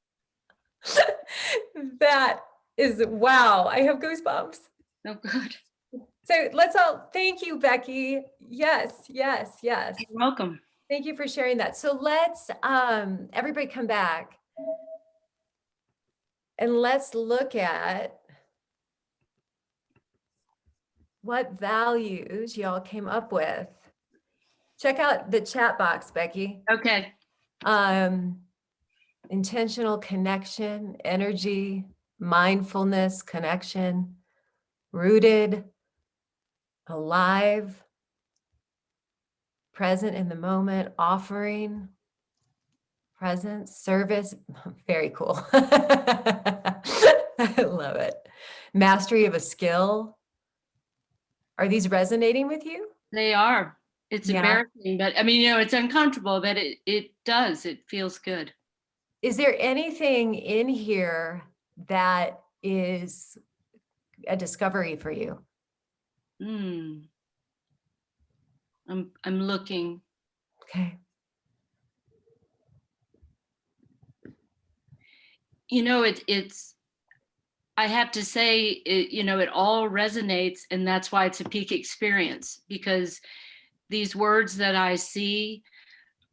That is, wow, I have goosebumps. Oh, good. So let's all, thank you, Becky. Yes, yes, yes. You're welcome. Thank you for sharing that. So let's everybody come back and let's look at what values y'all came up with. Check out the chat box, Becky. Okay. Intentional connection, energy, mindfulness, connection, rooted, alive, present in the moment, offering, presence, service. Very cool. I love it. Mastery of a skill. Are these resonating with you? They are. It's embarrassing, but I mean, it's uncomfortable, but it does. It feels good. Is there anything in here that is a discovery for you? I'm looking. Okay. It's I have to say, it all resonates, and that's why it's a peak experience, because these words that I see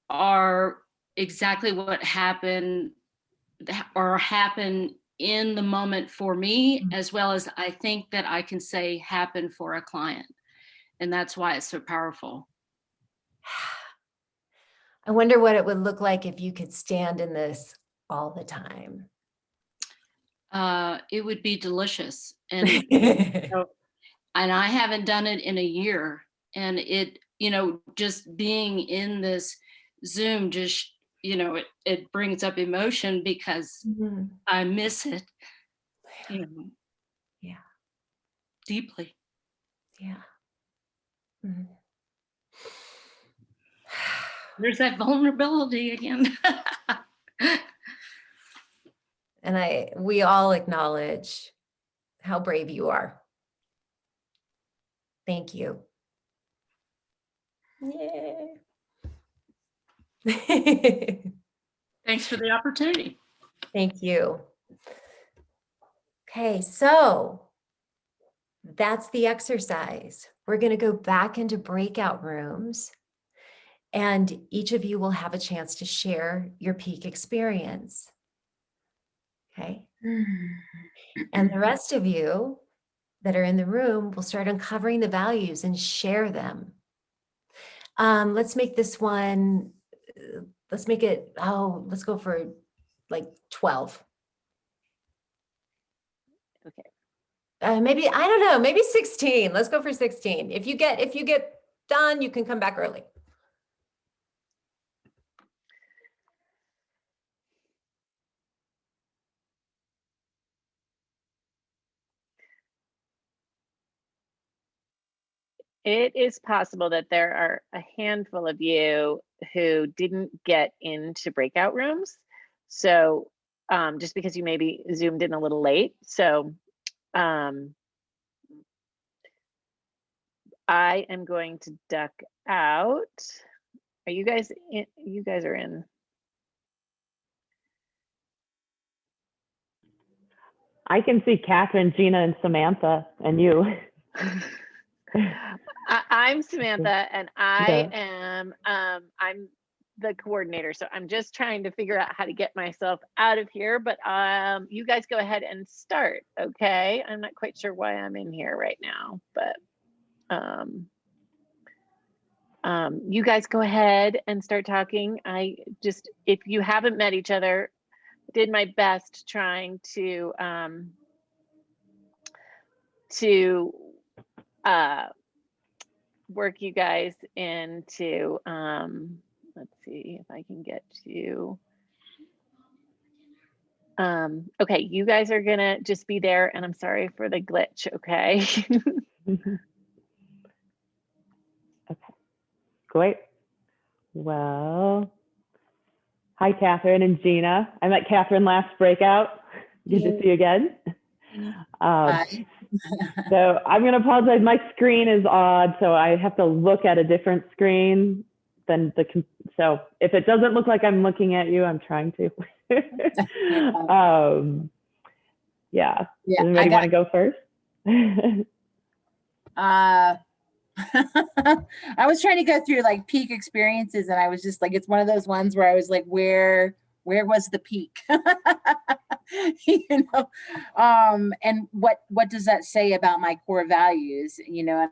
are exactly what happened or happen in the moment for me, as well as I think that I can say happen for a client. And that's why it's so powerful. I wonder what it would look like if you could stand in this all the time. It would be delicious. And and I haven't done it in a year. And it, just being in this Zoom, just, it brings up emotion because I miss it, Yeah. Deeply. Yeah. There's that vulnerability again. And we all acknowledge how brave you are. Thank you. Yay. Thanks for the opportunity. Thank you. Okay, so that's the exercise. We're going to go back into breakout rooms And each of you will have a chance to share your peak experience. Okay. And the rest of you that are in the room will start uncovering the values and share them. Let's make this one, let's make it, let's go for like 12. Okay. Maybe, I don't know, maybe 16. Let's go for 16. If you get done, you can come back early. It is possible that there are a handful of you who didn't get into breakout rooms. So just because you maybe zoomed in a little late. So I am going to duck out. Are you guys in? You guys are in. I can see Catherine, Gina, and Samantha, and you. I'm Samantha, and I am I'm the coordinator. So I'm just trying to figure out how to get myself out of here. But you guys go ahead and start, okay? I'm not quite sure why I'm in here right now, but you guys go ahead and start talking. I just, if you haven't met each other, did my best trying to work you guys into, let's see if I can get to, okay, you guys are gonna just be there, and I'm sorry for the glitch, okay? Okay, great. Well, hi, Catherine and Gina. I met Catherine last breakout. Good to see you again. So I'm going to apologize. My screen is odd, so I have to look at a different screen than so if it doesn't look like I'm looking at you, I'm trying to. Yeah. Does anybody want to go first? I was trying to go through like peak experiences, and I was just like, it's one of those ones where I was like, where was the peak? You know, and what does that say about my core values? You know.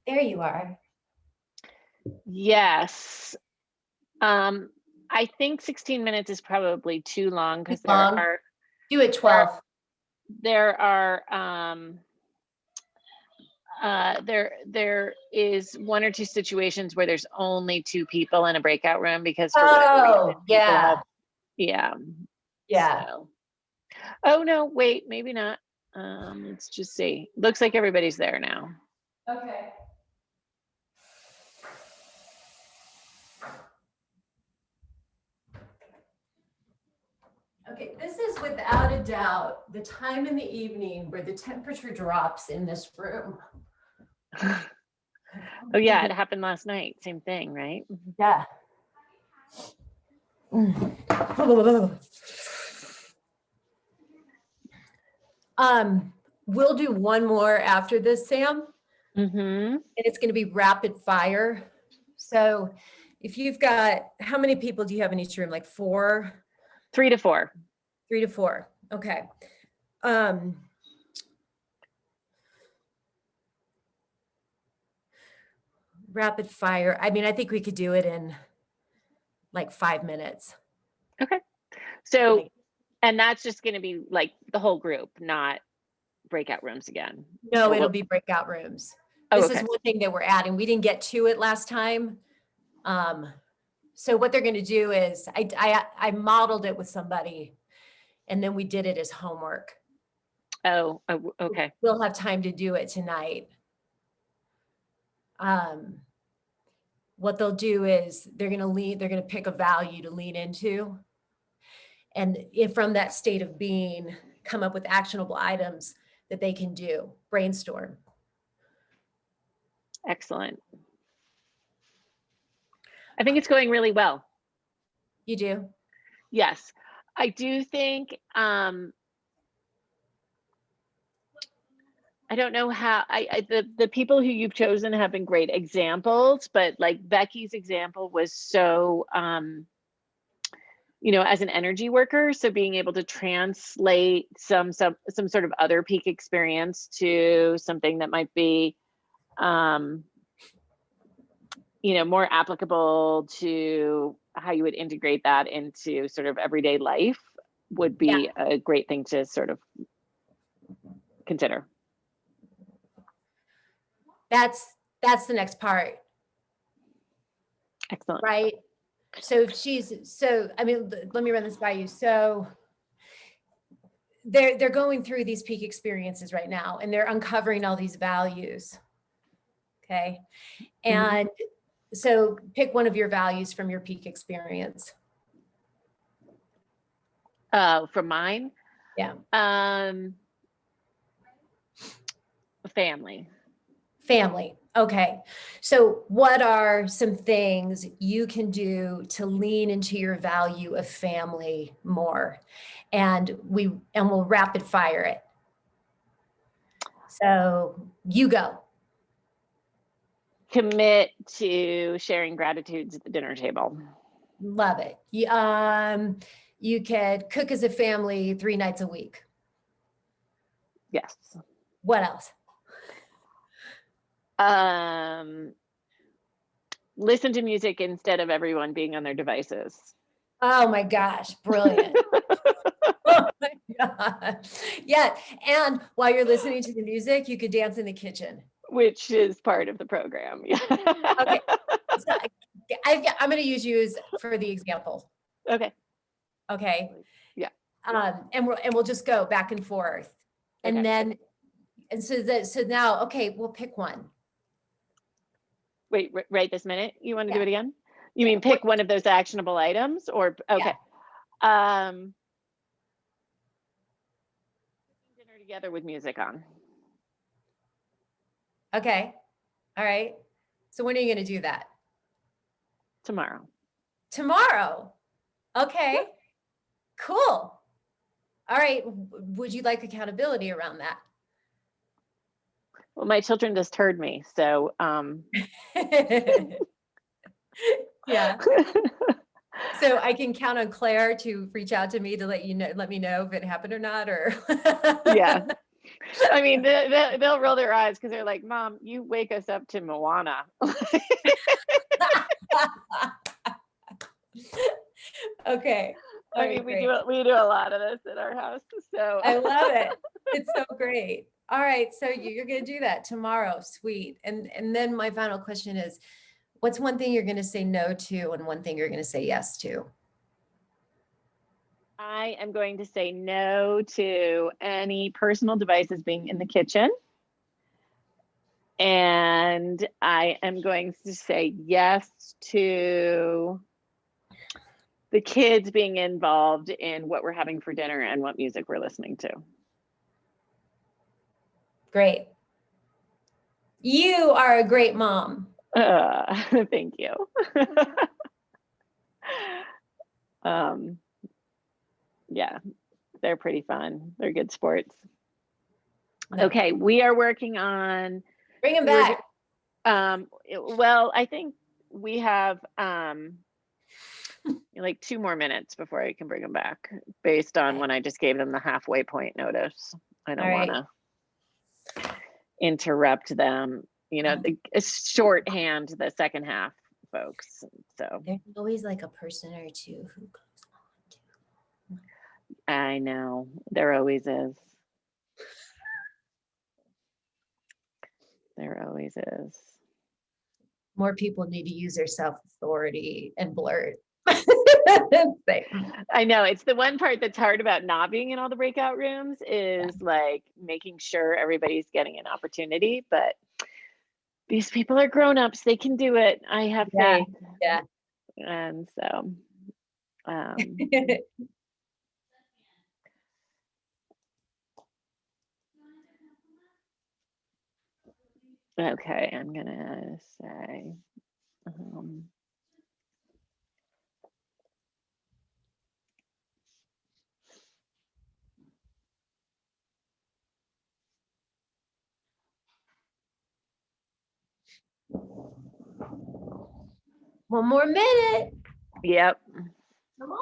There you are. Yes. I think 16 minutes is probably too long because there are. Do it 12. There are there is one or two situations where there's only 2 people in a breakout room because for whatever reason, yeah. So. Oh no, wait, maybe not. Let's just see. Looks like everybody's there now. Okay. Okay, this is without a doubt the time in the evening where the temperature drops in this room. Oh yeah, it happened last night. Same thing, right? Yeah. We'll do one more after this, Sam. And it's going to be rapid fire. So if you've got, how many people do you have in each room? Like 4? 3 to 4. 3 to 4. Okay. Rapid fire. I mean, I think we could do it in like 5 minutes. Okay. So And that's just going to be like the whole group, not breakout rooms again. No, Or it'll will- be breakout rooms. Oh, This okay. is one thing that we're adding. We didn't get to it last time. So what they're going to do is I modeled it with somebody, and then we did it as homework. Oh, okay. We'll have time to do it tonight. What they'll do is they're going to pick a value to lean into. And if from that state of being, come up with actionable items that they can do, brainstorm. Excellent. I think it's going really well. You do? Yes. I do think, I don't know how, the people who you've chosen have been great examples, but like Becky's example was so, you know, as an energy worker, so being able to translate some sort of other peak experience to something that might be, you know, more applicable to how you would integrate that into sort of everyday life would be a great thing to sort of consider. That's the next part. Excellent. Right? So I mean, let me run this by you. So they're going through these peak experiences right now, and they're uncovering all these values. Okay. And so pick one of your values from your peak experience. From mine? Yeah. Family. Family. Okay. So what are some things you can do to lean into your value of family more? And we'll rapid fire it. So you go. Commit to sharing gratitudes at the dinner table. Love it. You could cook as a family 3 nights a week. Yes. What else? Listen to music instead of everyone being on their devices. Oh my gosh, brilliant. Oh my gosh. Yeah. And while you're listening to the music, you could dance in the kitchen. Which is part of the program. Yeah. Okay. So I'm going to use you for the example. Okay. Okay. Yeah. And we'll just go back and forth. And Okay. then, and so now, okay, we'll pick one. Wait, right this minute? You want to Yeah. do it again? You mean pick one of those actionable items or, okay. Dinner together with music on. Okay. All right. So when are you going to do that? Tomorrow. Tomorrow. Okay. Cool. All right. Would you like accountability around that? Well, my children just heard me, so yeah. So I can count on Claire to reach out to me to let me know if it happened or not, or yeah. I mean, they'll roll their eyes because they're like, "Mom, you wake us up to Moana." Okay. I mean, we do a lot of this at our house, so I love it. It's so great. All right, so you're going to do that tomorrow. Sweet. And then my final question is, what's one thing you're going to say no to and one thing you're going to say yes to? I am going to say no to any personal devices being in the kitchen. And I am going to say yes to the kids being involved in what we're having for dinner and what music we're listening to. Great. You are a great mom. Thank you. Yeah, they're pretty fun. They're good sports. No. Okay, we are working on. Bring them back. Well, I think we have like 2 more minutes before I can bring them back based on when I just gave them the halfway point notice. I don't want to interrupt them, you know, shorthand the second half, folks. So there's always like a person or two who goes on I know, there always is. There always is. More people need to use their self-authority and blurt. I know, it's the one part that's hard about not being in all the breakout rooms is like making sure everybody's getting an opportunity, but these people are grown-ups, they can do it. I have faith. Yeah. And so okay, I'm gonna say one more minute. yep. Come on.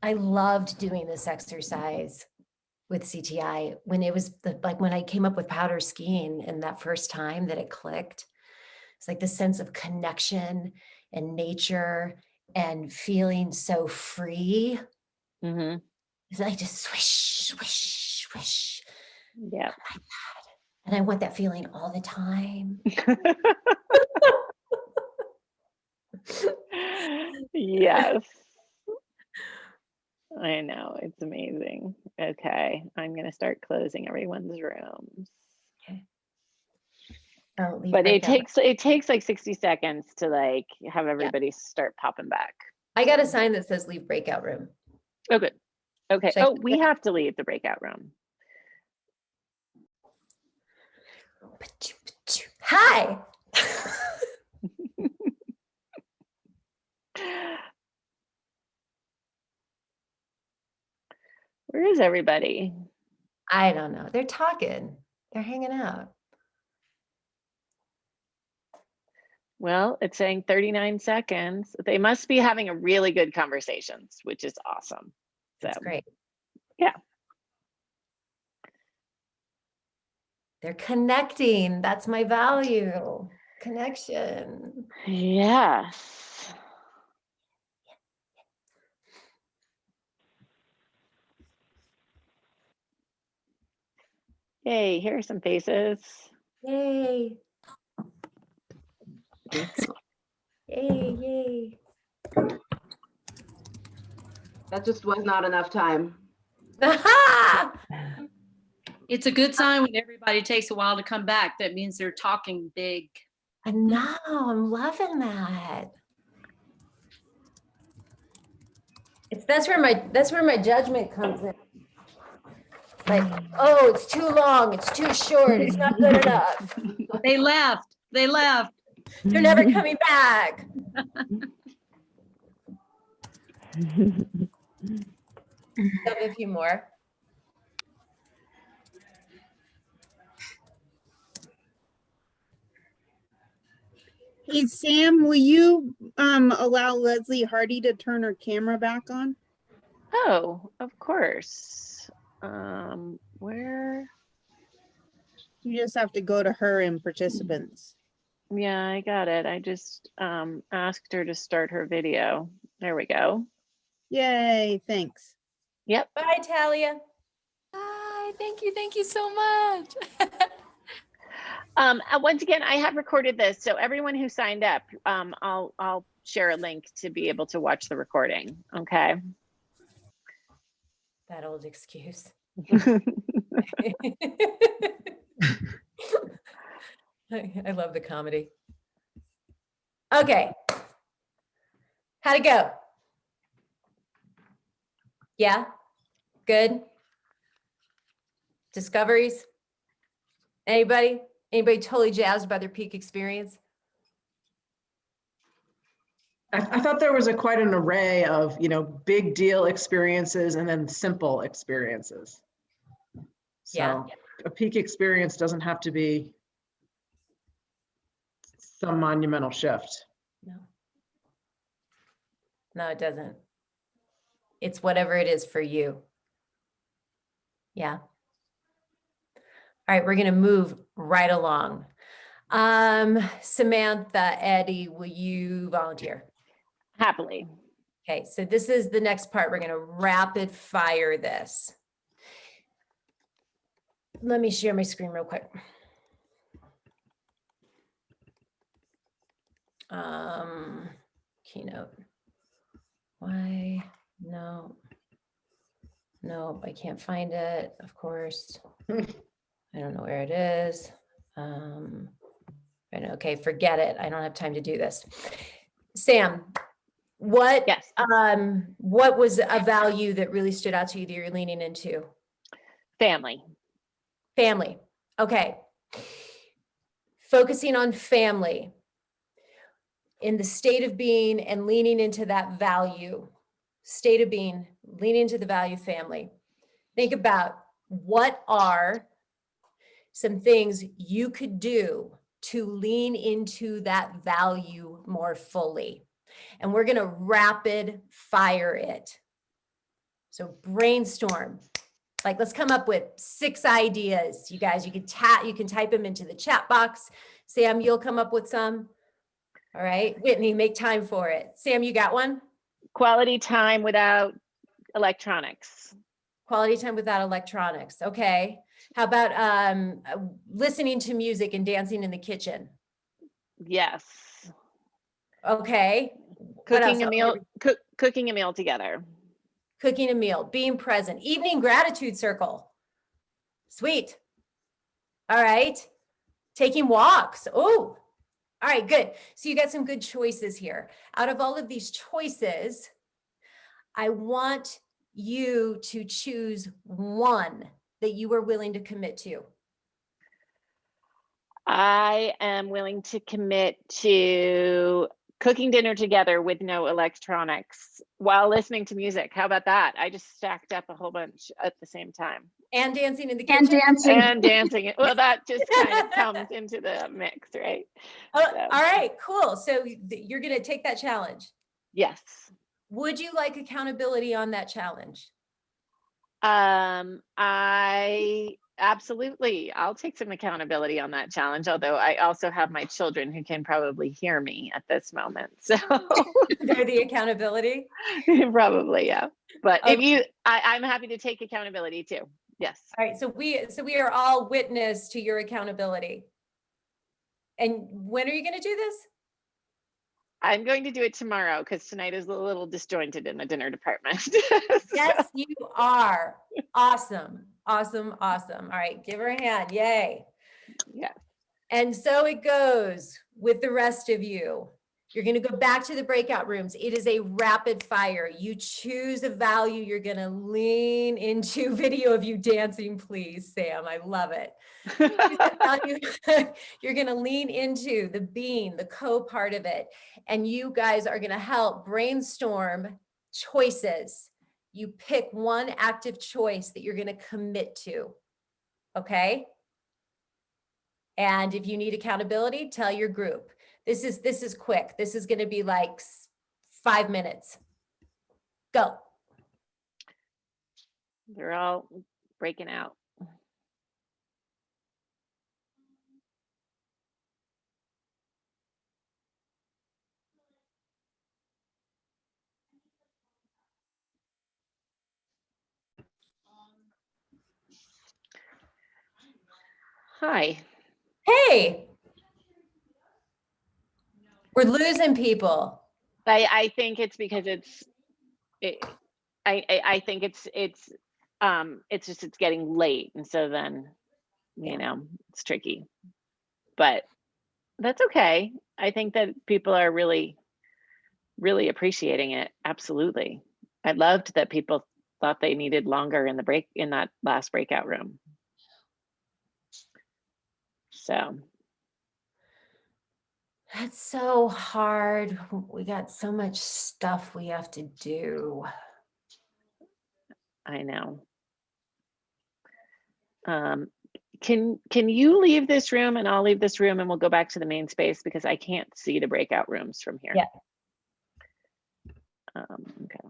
I loved doing this exercise with CTI when it was like when I came up with powder skiing and that first time that it clicked. It's like the sense of connection and nature and feeling so free. Mm-hmm. It's like just swish, swish, swish. Yeah. And I want that feeling all the time. Yes. I know, it's amazing. Okay, I'm gonna start closing everyone's rooms. Okay. But it takes like 60 seconds to like have everybody start popping back. I got a sign that says leave breakout room. Oh, good. Okay. Oh, we have to leave the breakout room. Hi. Where is everybody? I don't know. They're talking. They're hanging out. Well, it's saying 39 seconds. They must be having a really good conversations, which is awesome. That's great. Yeah. They're connecting. That's my value. Connection. Yes. Yay, here are some faces. Yay. Yay, yay. That just was not enough time. It's a good sign when everybody takes a while to come back. That means they're talking big. I know, I'm loving that. That's where my judgment comes in. It's like, oh, it's too long, it's too short, it's not good enough. They left. They left. They're never coming back. Have a few more. Hey, Sam, will you allow Leslie Hardy to turn her camera back on? Oh, of course. Where? You just have to go to her in participants. Yeah, I got it. I just asked her to start her video. There we go. Yay, thanks. Yep. Bye, Talia. Hi, thank you so much. Once again, I have recorded this, so everyone who signed up, I'll share a link to be able to watch the recording. Okay. That old excuse. I love the comedy. Okay. How'd it go? Yeah? Good? Discoveries? Anybody? Anybody totally jazzed about their peak experience? I thought there was quite an array of, big deal experiences and then simple experiences. So a peak experience doesn't have to be some monumental shift. No, it doesn't. It's whatever it is for you. Yeah. All right, we're going to move right along. Samantha, Eddie, will you volunteer? Happily. Okay, so this is the next part. We're going to rapid fire this. Let me share my screen real quick. Keynote. Why? No. Nope, I can't find it, of course. I don't know where it is. Okay, forget it. I don't have time to do this. Sam, what was a value that really stood out to you that you're leaning into? Family. Family. Okay. Focusing on family in the state of being and leaning into that value, state of being, leaning into the value family. Think about what are some things you could do to lean into that value more fully. And we're going to rapid fire it. So brainstorm. Like, let's come up with 6 ideas. You guys, you can type them into the chat box. Sam, you'll come up with some. All right. Whitney, make time for it. Sam, you got one? Quality time without electronics. Quality time without electronics. Okay. How about listening to music and dancing in the kitchen? Yes. Okay. Cooking a meal. Cooking a meal together. Cooking a meal, being present, evening gratitude circle. Sweet. All right. Taking walks. Oh, all right, good. So you got some good choices here. Out of all of these choices, I want you to choose one that you are willing to commit to. I am willing to commit to cooking dinner together with no electronics while listening to music. How about that? I just stacked up a whole bunch at the same time. And dancing in the kitchen? And dancing. Well, that just kind of comes into the mix, right? Oh, so. All right, cool. So you're going to take that challenge? Yes. Would you like accountability on that challenge? Absolutely. I'll take some accountability on that challenge, although I also have my children who can probably hear me at this moment. So they're the accountability? Probably, yeah. But okay. I'm happy to take accountability too. Yes. All right. So we are all witness to your accountability. And when are you going to do this? I'm going to do it tomorrow because tonight is a little disjointed in the dinner department. Yes, you are. Awesome. Awesome. Awesome. All right. Give her a hand. Yay. Yeah. And so it goes with the rest of you. You're going to go back to the breakout rooms. It is a rapid fire. You choose a value you're going to lean into. Video of you dancing, please, Sam. I love it. You're going to lean into the being, the co-part of it. And you guys are going to help brainstorm choices. You pick one active choice that you're going to commit to. Okay? And if you need accountability, tell your group. This is quick. This is going to be like 5 minutes. Go. They're all breaking out. Hi. Hey. We're losing people. I think it's because I think it's getting late, and so then you know it's tricky, but that's okay. I think that people are really appreciating it. Absolutely. I loved that people thought they needed longer in that last breakout room. So that's so hard. We got so much stuff we have to do. I know. Can you leave this room and I'll leave this room and we'll go back to the main space because I can't see the breakout rooms from here. Yeah. Okay.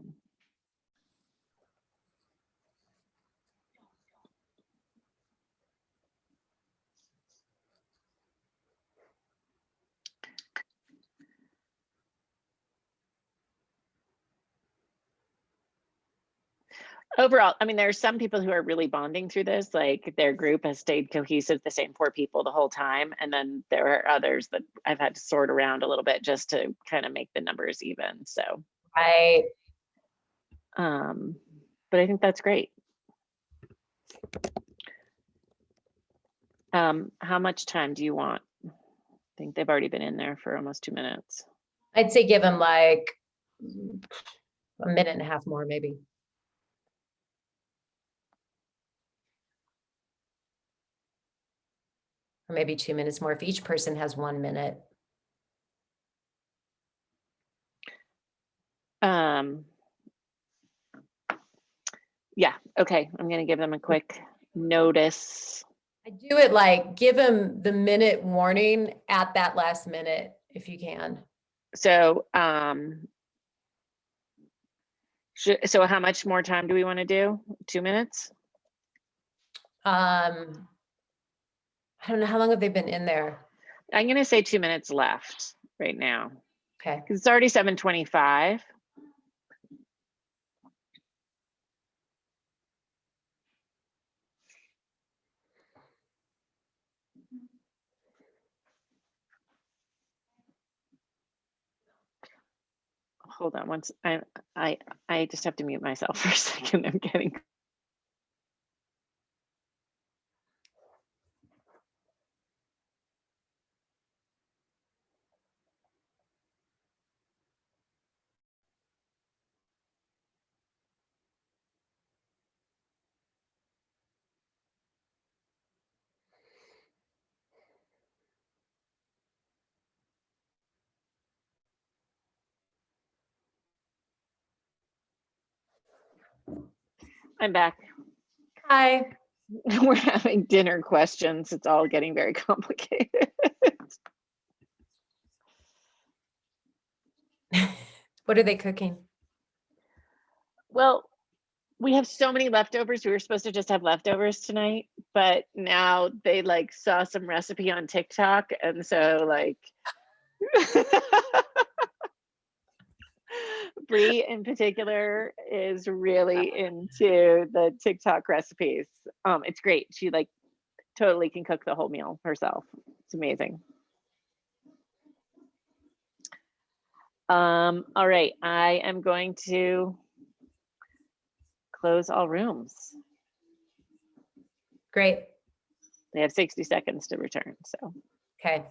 overall, I mean, there are some people who are really bonding through this, like their group has stayed cohesive, the same 4 people the whole time. And then there are others that I've had to sort around a little bit just to kind of make the numbers even. So, right. But I think that's great. How much time do you want? I think they've already been in there for almost 2 minutes. I'd say give them like a minute and a half more, maybe. Or maybe 2 minutes more if each person has 1 minute. Yeah, okay, I'm gonna give them a quick notice. I do it like, give them the minute warning at that last minute, if you can. So, so how much more time do we want to do? 2 minutes? I don't know, how long have they been in there? I'm gonna say 2 minutes left right now. Okay. Because it's already 7:25. Hold on once. I just have to mute myself for a second. I'm getting. I'm back. Hi. We're having dinner questions. It's all getting very complicated. What are they cooking? Well, we have so many leftovers. We were supposed to just have leftovers tonight, but now they like saw some recipe on TikTok. And so like Bree in particular is really into the TikTok recipes. It's great. She like totally can cook the whole meal herself. It's amazing. All right, I am going to close all rooms. Great. They have 60 seconds to return, so. Okay.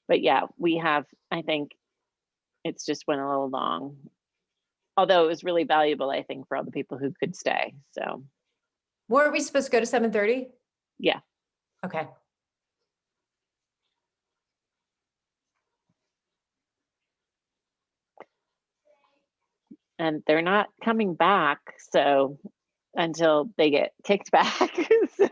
But yeah, we have, I think it's just went a little long. Although it was really valuable, I think, for all the people who could stay, so. Were we supposed to go to 7:30? Yeah. Okay. And they're not coming back, so until they get kicked back, so.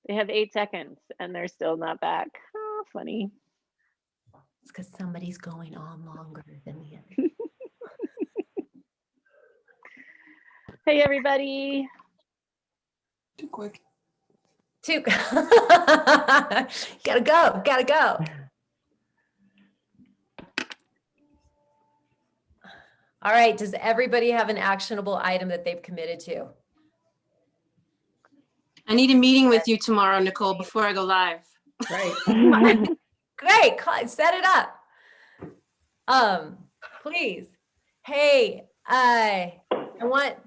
They have 8 seconds and they're still not back. Oh, funny. It's because somebody's going on longer than the other. Hey, everybody. Too quick. Gotta go, gotta go. All right, does everybody have an actionable item that they've committed to? I need a meeting with you tomorrow, Nicole, before I go live. Right. Great, set it up. Please. Hey, I want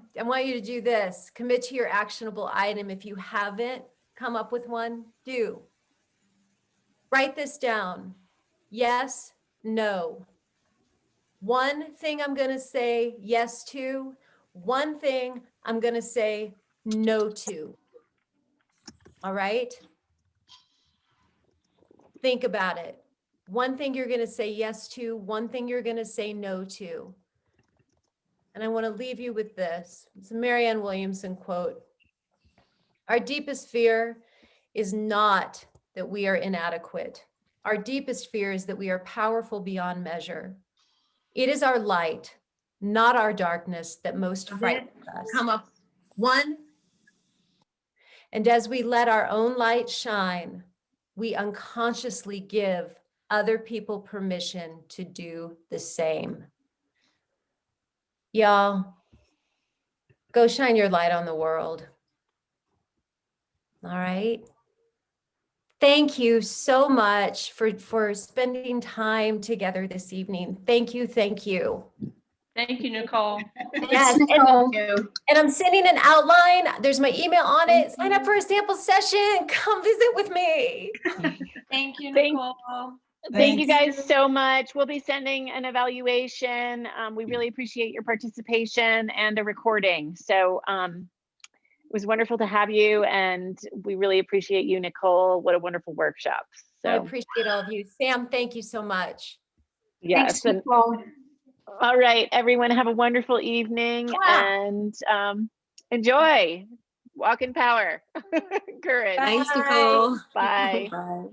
you to do this. Commit to your actionable item. If you haven't come up with one, do. Write this down. Yes, no. One thing I'm going to say yes to, one thing I'm going to say no to. All right? Think about it. One thing you're going to say yes to, one thing you're going to say no to. And I want to leave you with this. It's a Marianne Williamson quote. Our deepest fear is not that we are inadequate. Our deepest fear is that we are powerful beyond measure. It is our light, not our darkness, that most frightens us. Come up. One. And as we let our own light shine, we unconsciously give other people permission to do the same. Y'all, go shine your light on the world. All right. Thank you so much for spending time together this evening. Thank you. Thank you. Thank you, Nicole. Yes, and I'm sending an outline. There's my email on it. Sign up for a sample session. Come visit with me. Thank you, Nicole. Thank you guys so much. We'll be sending an evaluation. We really appreciate your participation and a recording. So it was wonderful to have you, and we really appreciate you, Nicole. What a wonderful workshop. So I appreciate all of you. Sam, thank you so much. yes. Thanks, Nicole. All right, everyone, have a wonderful evening and enjoy. Walk in power. Courage. Thanks, Nicole. Bye. Bye.